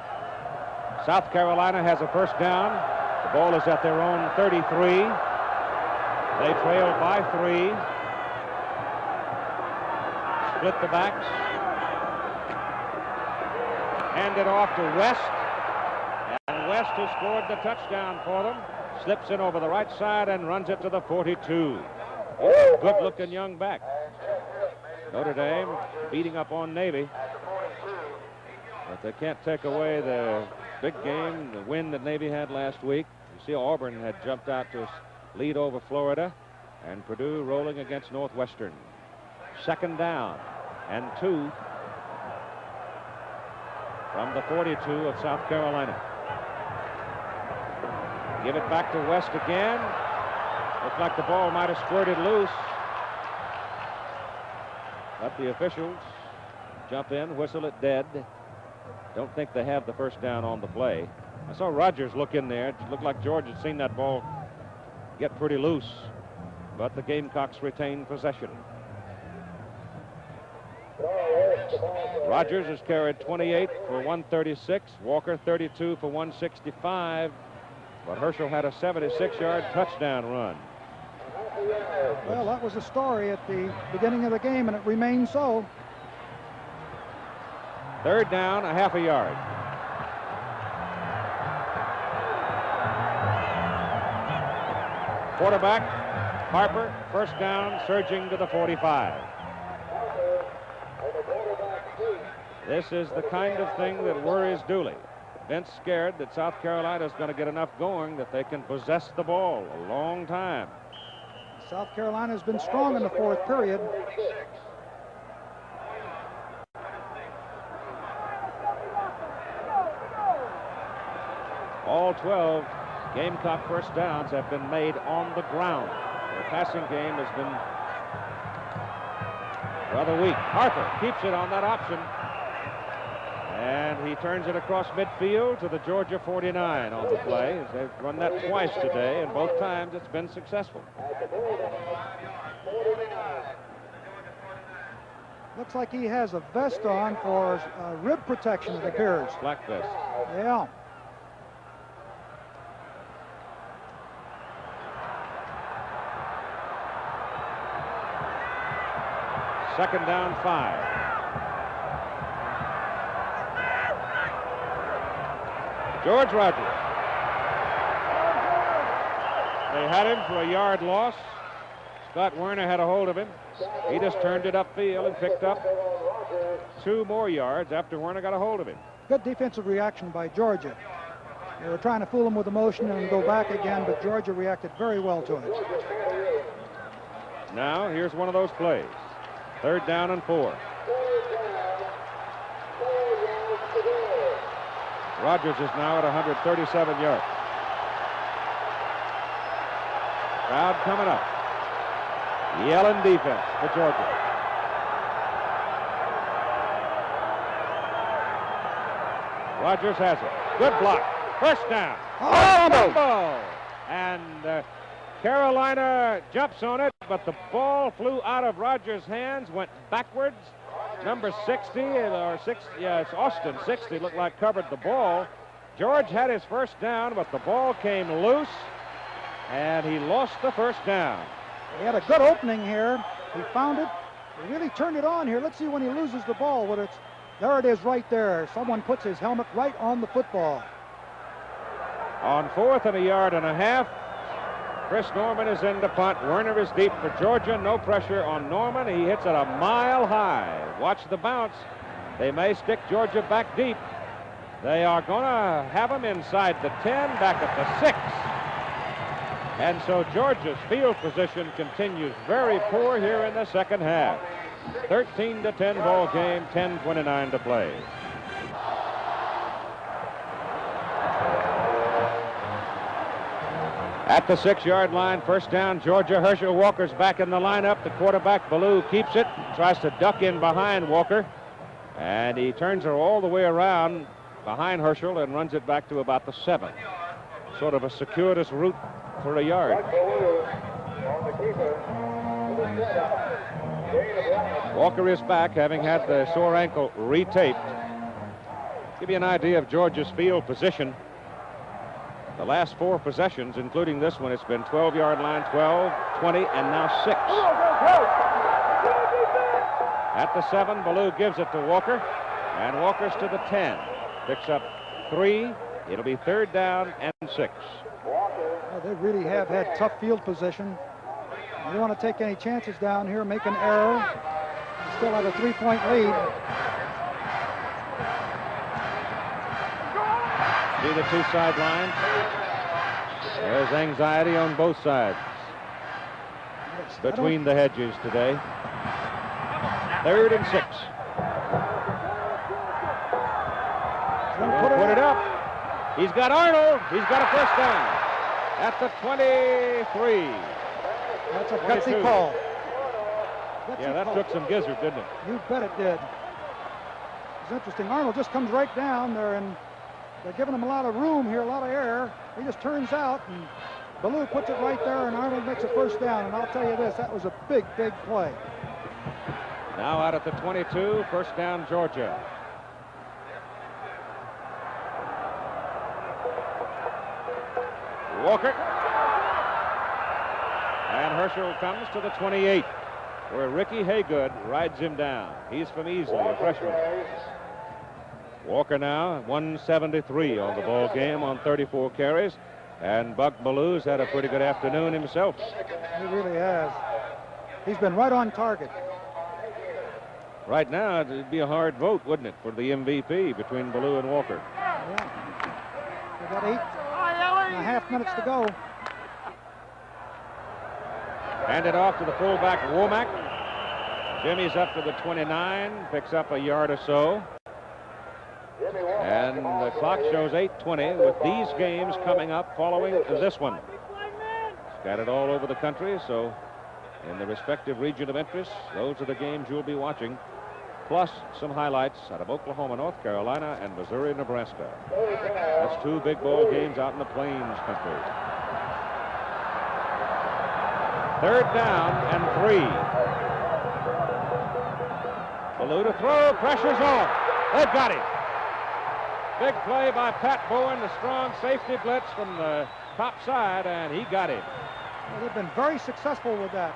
South Carolina has a first down. The ball is at their own 33. They trail by 3. Split the backs. Hand it off to West. And West has scored the touchdown for them. Slips in over the right side and runs it to the 42. Good-looking young back. Notre Dame beating up on Navy. But they can't take away the big game, the win that Navy had last week. You see Auburn had jumped out to lead over Florida, and Purdue rolling against Northwestern. Second down and 2 from the 42 of South Carolina. Give it back to West again. Looks like the ball might have squirted loose. But the officials jump in, whistle it dead. Don't think they have the first down on the play. I saw Rogers look in there. It looked like George had seen that ball get pretty loose. But the Gamecocks retain possession. Rogers has carried 28 for 136. Walker 32 for 165. But Herschel had a 76-yard touchdown run. Well, that was the story at the beginning of the game, and it remains so. Third down, a half a yard. Quarterback, Harper, first down, surging to the 45. This is the kind of thing that worries Dooley. Vince scared that South Carolina is going to get enough going that they can possess the ball a long time. South Carolina has been strong in the fourth period. All 12 Gamecock first downs have been made on the ground. The passing game has been rather weak. Harper keeps it on that option. And he turns it across midfield to the Georgia 49 on the play. They've run that twice today, and both times it's been successful. Looks like he has a vest on for rib protection, it appears. Black vest. Yeah. Second down, 5. George Rogers. They had him for a yard loss. Scott Werner had a hold of him. He just turned it upfield and picked up 2 more yards after Werner got a hold of him. Good defensive reaction by Georgia. They were trying to fool him with the motion and go back again, but Georgia reacted very well to it. Now, here's one of those plays. Third down and 4. Rogers is now at 137 yards. Crowd coming up. Yelling defense for Georgia. Rogers has it. Good block. First down. Oh, And Carolina jumps on it, but the ball flew out of Rogers' hands, went backwards. Number 60, or 6, yeah, it's Austin, 60, looked like covered the ball. George had his first down, but the ball came loose, and he lost the first down. He had a good opening here. He found it. He really turned it on here. Let's see when he loses the ball. There it is right there. Someone puts his helmet right on the football. On 4th and a yard and a half, Chris Norman is in to punt. Werner is deep for Georgia. No pressure on Norman. He hits it a mile high. Watch the bounce. They may stick Georgia back deep. They are going to have him inside the 10, back at the 6. And so Georgia's field position continues very poor here in the second half. 13-10 ball game, 10:29 to play. At the 6-yard line, first down, Georgia. Herschel Walker's back in the lineup. The quarterback, Ballou, keeps it, tries to duck in behind Walker, and he turns her all the way around behind Herschel and runs it back to about the 7. Sort of a circuitous route for a yard. Walker is back, having had the sore ankle retaped. Give you an idea of Georgia's field position. The last 4 possessions, including this one, it's been 12-yard line, 12, 20, and now 6. At the 7, Ballou gives it to Walker, and Walker's to the 10. Picks up 3. It'll be 3rd down and 6. Well, they really have had tough field position. You don't want to take any chances down here, make an error. You still have a 3-point lead. See the 2 sidelines? There's anxiety on both sides. Between the hedges today. 3rd and 6. Put it up. He's got Arnold. He's got a first down. At the 23. That's a gutsy call. Yeah, that took some gizzard, didn't it? You bet it did. It's interesting. Arnold just comes right down there, and they're giving him a lot of room here, a lot of air. He just turns out, and Ballou puts it right there, and Arnold makes a first down. And I'll tell you this, that was a big, big play. Now out at the 22, first down, Georgia. Walker. And Herschel comes to the 28, where Ricky Haygood rides him down. He's from Easley, a freshman. Walker now, 173 on the ball game on 34 carries. And Buck Ballou's had a pretty good afternoon himself. He really has. He's been right on target. Right now, it'd be a hard vote, wouldn't it, for the MVP between Ballou and Walker? Yeah. We've got 8.5 minutes to go. Handed off to the fullback, Womack. Jimmy's up to the 29, picks up a yard or so. And the clock shows 8:20 with these games coming up following this one. Scattered all over the country, so in the respective region of interest, those are the games you'll be watching, plus some highlights out of Oklahoma, North Carolina, and Missouri, Nebraska. That's 2 big ball games out in the Plains country. 3rd down and 3. Ballou to throw, pressure's on. They've got him. Big play by Pat Bowen, the strong safety blitz from the top side, and he got him. Well, they've been very successful with that.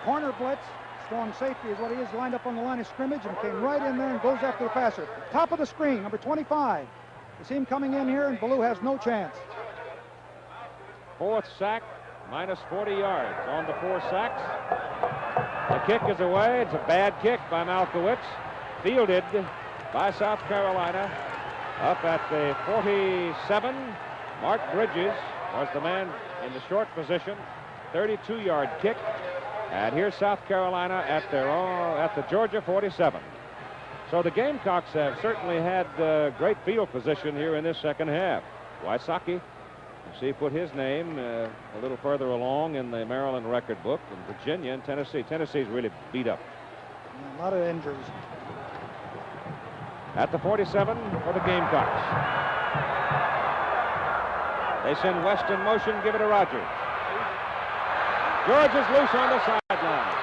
Corner blitz, strong safety is what he is, lined up on the line of scrimmage and came right in there and goes after the passer. Top of the screen, number 25. You see him coming in here, and Ballou has no chance. 4th sack, minus 40 yards on the 4 sacks. The kick is away. It's a bad kick by Malkowitz. Fielded by South Carolina. Up at the 47, Mark Bridges was the man in the short position. 32-yard kick. And here's South Carolina at the Georgia 47. So the Gamecocks have certainly had great field position here in this second half. Wysocki, you see, put his name a little further along in the Maryland record book. And Virginia and Tennessee. Tennessee's really beat up. A lot of injuries. At the 47 for the Gamecocks. They send West in motion, give it to Rogers. George is loose on the sideline.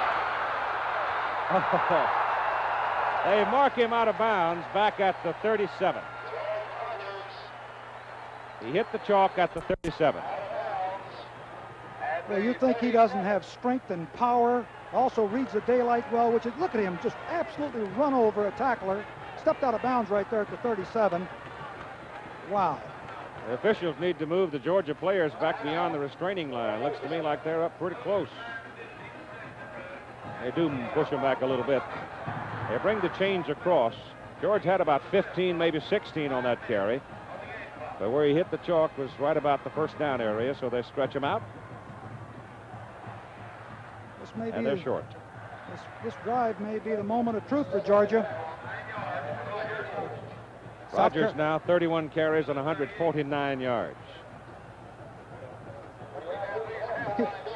Oh, they mark him out of bounds back at the 37. He hit the chalk at the 37. Well, you think he doesn't have strength and power, also reads the daylight well, which is, look at him, just absolutely run over a tackler, stepped out of bounds right there at the 37. Wow. The officials need to move the Georgia players back beyond the restraining line. Looks to me like they're up pretty close. They do push them back a little bit. They bring the chains across. George had about 15, maybe 16 on that carry. But where he hit the chalk was right about the first down area, so they stretch him out. And they're short. This drive may be the moment of truth for Georgia. Rogers now 31 carries and 149 yards.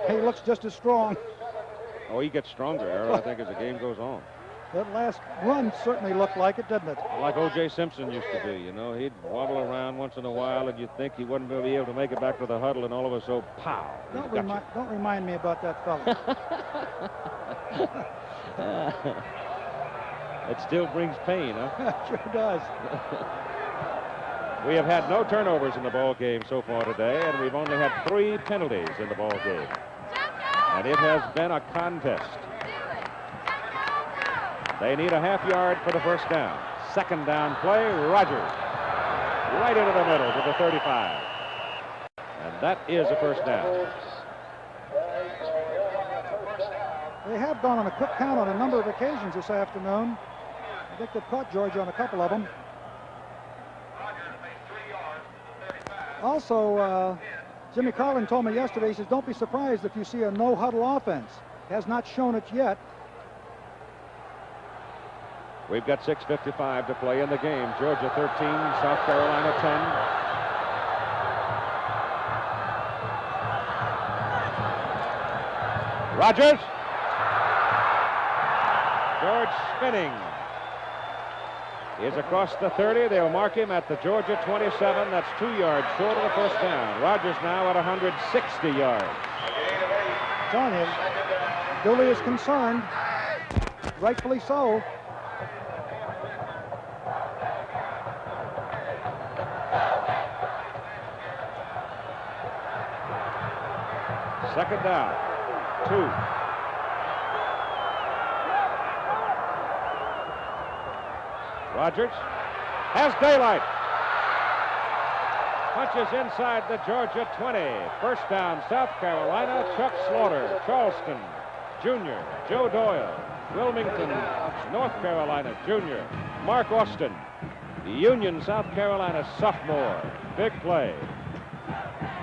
He looks just as strong. Oh, he gets stronger, Harold, I think, as the game goes on. That last run certainly looked like it, didn't it? Like O.J. Simpson used to do, you know. He'd wobble around once in a while, and you'd think he wouldn't be able to make it back to the huddle, and all of a sudden, pow! Don't remind me about that fella. It still brings pain, huh? Sure does. We have had no turnovers in the ball game so far today, and we've only had 3 penalties in the ball game. And it has been a contest. They need a half yard for the first down. Second down play, Rogers. Right into the middle to the 35. And that is a first down. They have gone on a quick count on a number of occasions this afternoon. I think they've caught Georgia on a couple of them. Also, Jimmy Carlin told me yesterday, he says, don't be surprised if you see a no-huddle offense. Has not shown it yet. We've got 6:55 to play in the game. Georgia 13, South Carolina 10. Rogers. George spinning. He is across the 30. They'll mark him at the Georgia 27. That's 2 yards short of the first down. Rogers now at 160 yards. Telling you, Dooley is concerned. Rightfully so. Second down. 2. Rogers has daylight. Punches inside the Georgia 20. First down, South Carolina. Chuck Slaughter, Charleston, Jr., Joe Doyle, Wilmington, North Carolina, Jr., Mark Austin, Union, South Carolina sophomore. Big play.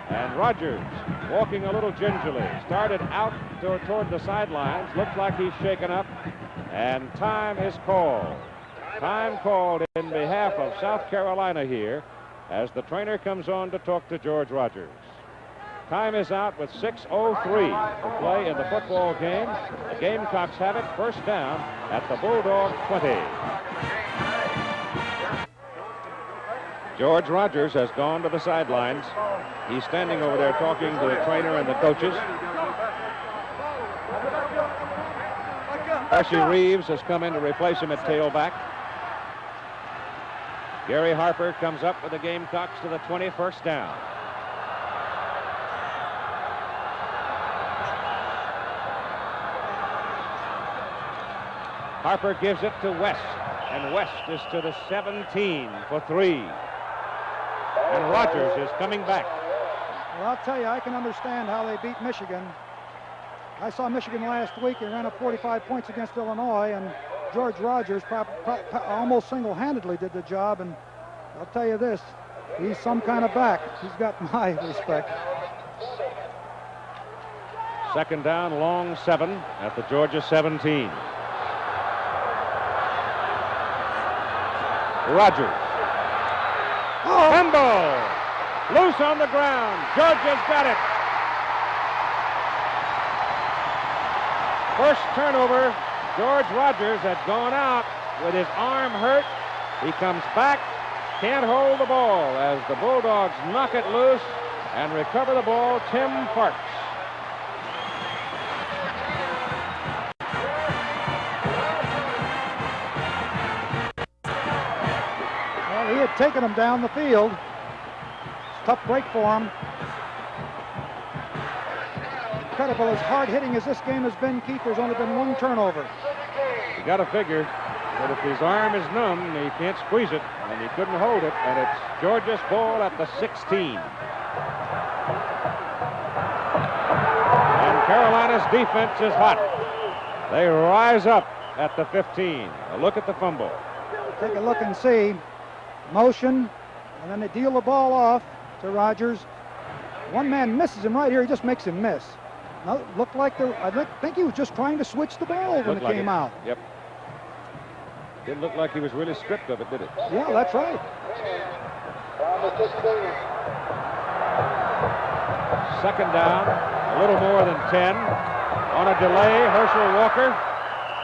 And Rogers walking a little gingerly. Started out toward the sidelines. Looks like he's shaken up. And time is called. Time called in behalf of South Carolina here as the trainer comes on to talk to George Rogers. Time is out with 6:03 to play in the football game. The Gamecocks have it first down at the Bulldog 20. George Rogers has gone to the sidelines. He's standing over there talking to the trainer and the coaches. Hershey Reeves has come in to replace him at tailback. Gary Harper comes up with the Gamecocks to the 20, first down. Harper gives it to West, and West is to the 17 for 3. And Rogers is coming back. Well, I'll tell you, I can understand how they beat Michigan. I saw Michigan last week and ran up 45 points against Illinois, and George Rogers almost single-handedly did the job, and I'll tell you this, he's some kind of back. He's got my respect. Second down, long 7 at the Georgia 17. Rogers. Oh. Fumble. Loose on the ground. Georgia's got it. First turnover. George Rogers had gone out with his arm hurt, He comes back, can't hold the ball as the Bulldogs knock it loose and recover the ball. Tim Parks. Well, he had taken him down the field. Tough break for him. Incredible, as hard hitting as this game has been, Keith, there's only been one turnover. You got to figure that if his arm is numb, he can't squeeze it, and he couldn't hold it, and it's Georgia's ball at the 16. And Carolina's defense is hot. They rise up at the 15. A look at the fumble. Take a look and see. Motion, and then they deal the ball off to Rogers. One man misses him right here. He just makes him miss. No, looked like I think he was just trying to switch the ball when it came out. Yep. Didn't look like he was really stripped of it, did it? Yeah, that's right. Second down, a little more than 10. On a delay, Herschel Walker.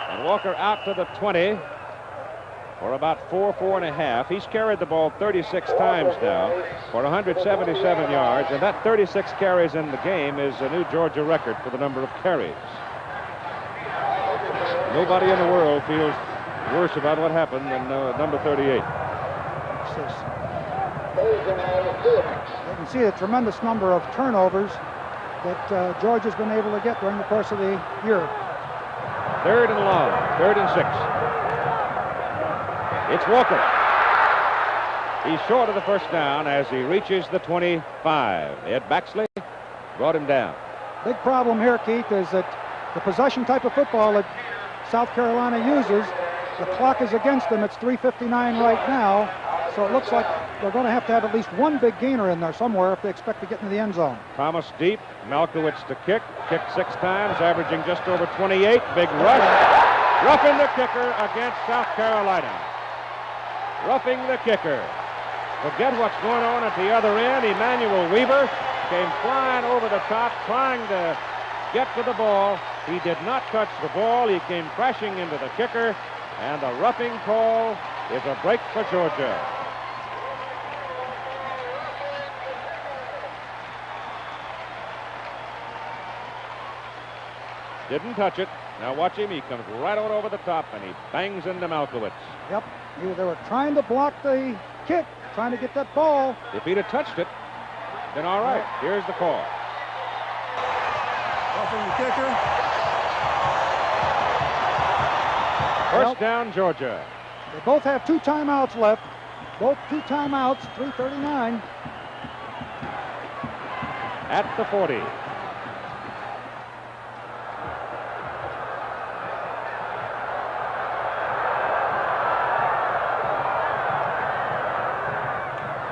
And Walker out to the 20 for about 4.5. He's carried the ball 36 times now for 177 yards. And that 36 carries in the game is a new Georgia record for the number of carries. Nobody in the world feels worse about what happened than number 38. You can see a tremendous number of turnovers that Georgia's been able to get during the course of the year. Third and long, 3rd and 6. It's Walker. He's short of the first down as he reaches the 25. Ed Baxley brought him down. Big problem here, Keith, is that the possession type of football that South Carolina uses, the clock is against them. It's 3:59 right now, so it looks like they're going to have at least one big gainer in there somewhere if they expect to get into the end zone. Thomas deep, Malkowitz to kick, kicked 6 times, averaging just over 28. Big rush, roughing the kicker against South Carolina. Roughing the kicker. Forget what's going on at the other end. Emmanuel Weaver came flying over the top, trying to get to the ball. He did not touch the ball. He came crashing into the kicker, and the roughing call is a break for Georgia. Didn't touch it. Now watch him. He comes right on over the top, and he bangs into Malkowitz. Yep. They were trying to block the kick, trying to get that ball. If he'd have touched it, then all right. Here's the call. Roughing the kicker. First down, Georgia. They both have 2 timeouts left. Both 2 timeouts, 3:39. At the 40.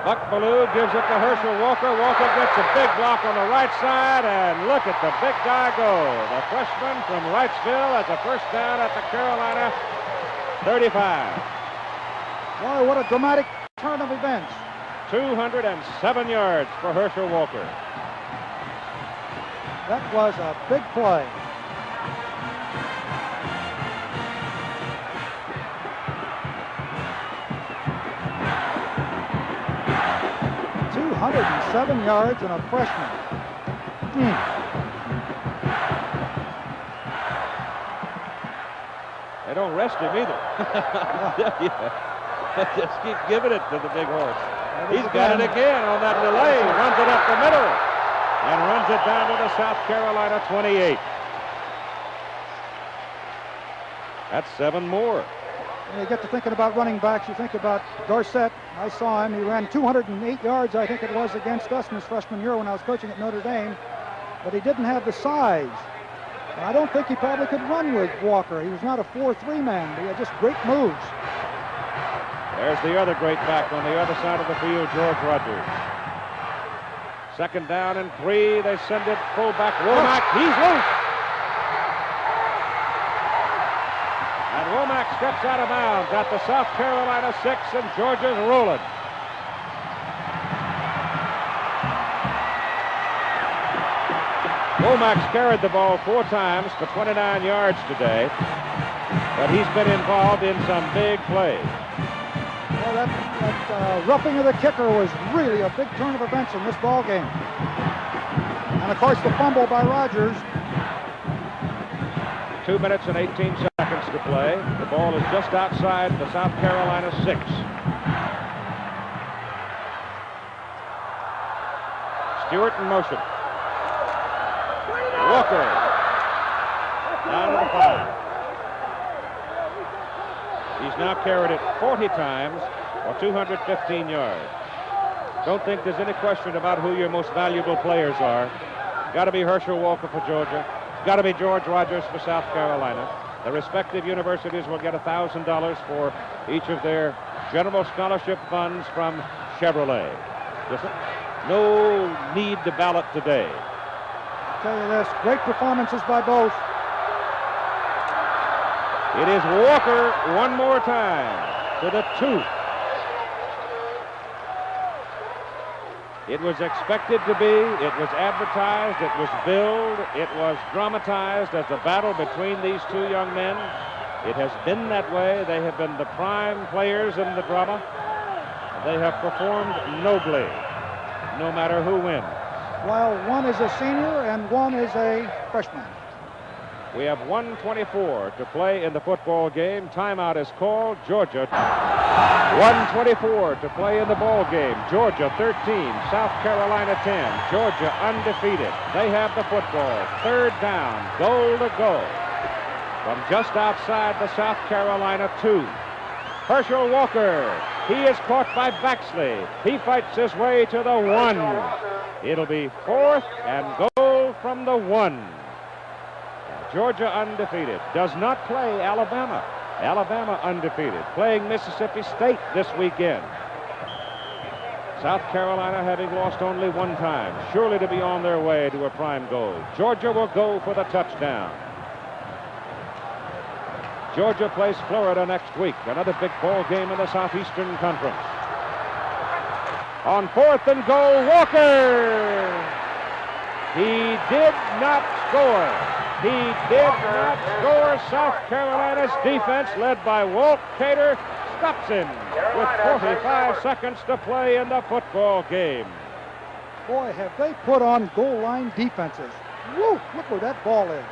Buck Bellew gives it to Herschel Walker. Walker gets a big block on the right side, and look at the big guy go. The freshman from Wrightsville at the first down at the Carolina 35. Boy, what a dramatic turn of events. 207 yards for Herschel Walker. That was a big play. .207 yards and a freshman. They don't rest him either. Just keep giving it to the big horse. He's got it again on that delay. Runs it up the middle and runs it down to the South Carolina 28. That's 7 more. When you get to thinking about running backs, you think about Dorsett. I saw him. He ran 208 yards, I think it was, against us in his freshman year when I was coaching at Notre Dame. But he didn't have the size. And I don't think he probably could run with Walker. He was not a 4-3 man, but he had just great moves. There's the other great back on the other side of the field, George Rogers. Second down and 3. They send it fullback. Womack, he's loose. And Womack steps out of bounds at the South Carolina 6, and Georgia's rolling. Womack's carried the ball 4 times for 29 yards today, but he's been involved in some big plays. Well, that roughing of the kicker was really a big turn of events in this ball game. And of course, the fumble by Rogers. 2 minutes and 18 seconds to play. The ball is just outside the South Carolina 6. Stewart in motion. Walker down to the 5. He's now carried it 40 times for 215 yards. Don't think there's any question about who your most valuable players are. Got to be Herschel Walker for Georgia. Got to be George Rogers for South Carolina. The respective universities will get $1,000 for each of their general scholarship funds from Chevrolet. No need to ballot today. I'll tell you this, great performances by both. It is Walker one more time to the 2. It was expected to be, it was advertised, it was billed, it was dramatized as a battle between these two young men. It has been that way. They have been the prime players in the drama. They have performed nobly, no matter who wins. While one is a senior and one is a freshman. We have 1:24 to play in the football game. Timeout is called. Georgia. 1:24 to play in the ball game. Georgia 13, South Carolina 10. Georgia undefeated. They have the football. 3rd down, goal to go. From just outside the South Carolina 2. Herschel Walker. He is caught by Baxley. He fights his way to the 1. It'll be 4th and goal from the 1. Georgia undefeated. Does not play Alabama. Alabama undefeated. Playing Mississippi State this weekend. South Carolina having lost only 1 time. Surely to be on their way to a prime goal. Georgia will go for the touchdown. Georgia plays Florida next week. Another big ball game in the Southeastern Conference. On 4th and goal, Walker. He did not score. He did not score. South Carolina's defense, led by Walt Cater, stops him with 45 seconds to play in the football game. Boy, have they put on goal line defenses. Woo, look where that ball is.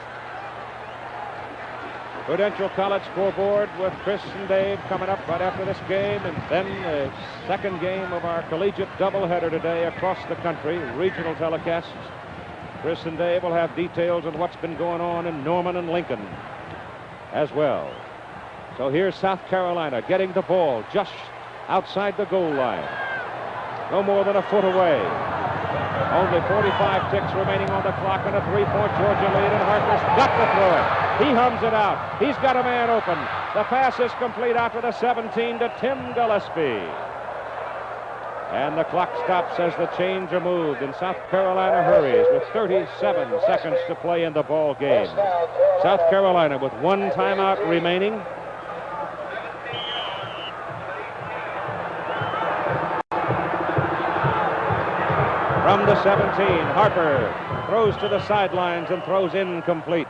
Prudential College scoreboard with Chris and Dave coming up right after this game, and then the second game of our collegiate doubleheader today across the country, regional telecasts. Chris and Dave will have details on what's been going on in Norman and Lincoln as well. So here's South Carolina getting the ball just outside the goal line. No more than a foot away. Only 45 ticks remaining on the clock and a 3-point Georgia lead, and Harper's got to throw it. He hums it out. He's got a man open. The pass is complete out to the 17 to Tim Gillespie. And the clock stops as the chains are moved, and South Carolina hurries with 37 seconds to play in the ball game. South Carolina with 1 timeout remaining. From the 17, Harper throws to the sidelines and throws incomplete.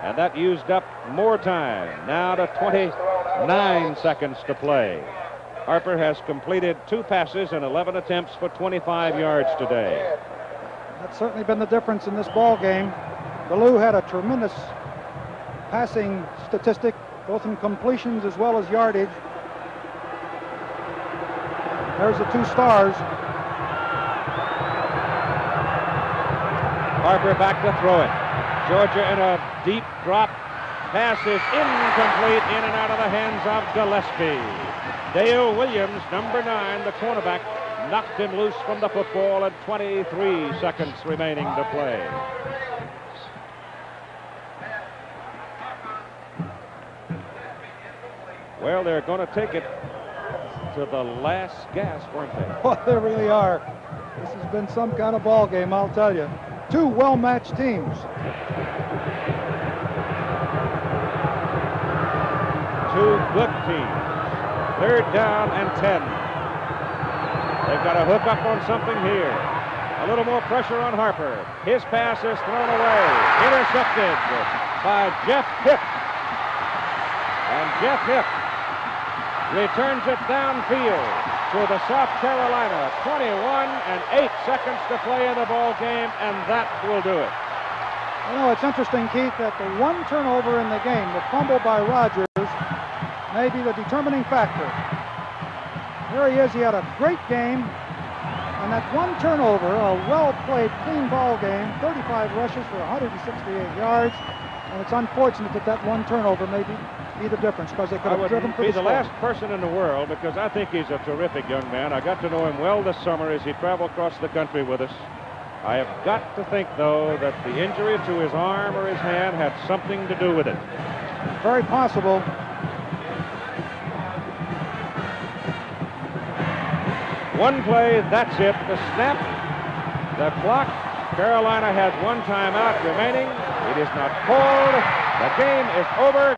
And that used up more time. Now to 29 seconds to play. Harper has completed 2 passes and 11 attempts for 25 yards today. That's certainly been the difference in this ball game. Ballou had a tremendous passing statistic, both in completions as well as yardage. There's the 2 stars. Harper back to throw it. Georgia in a deep drop. Pass is incomplete, in and out of the hands of Gillespie. Dale Williams, number 9, the cornerback, knocked him loose from the football, and 23 seconds remaining to play. Well, they're going to take it to the last gasp, weren't they? Well, they really are. This has been some kind of ball game, I'll tell you. 2 well-matched teams. 2 good teams. 3rd down and 10. They've got to hook up on something here. A little more pressure on Harper. His pass is thrown away. Intercepted by Jeff Hipp. And Jeff Hipp returns it downfield to the South Carolina 21 and 8 seconds to play in the ball game, and that will do it. You know, it's interesting, Keith, that the one turnover in the game, the fumble by Rogers, may be the determining factor. Here he is. He had a great game, and that one turnover, a well-played, clean ball game, 35 rushes for 168 yards, and it's unfortunate that that one turnover may be the difference, because they could have driven for be the score. last person in the world, because I think he's a terrific young man. I got to know him well this summer as he traveled across the country with us. I have got to think, though, that the injury to his arm or his hand had something to do with it. Very possible. One play, that's it. The snap, the clock. Carolina has one timeout remaining. It is not called. The game is over.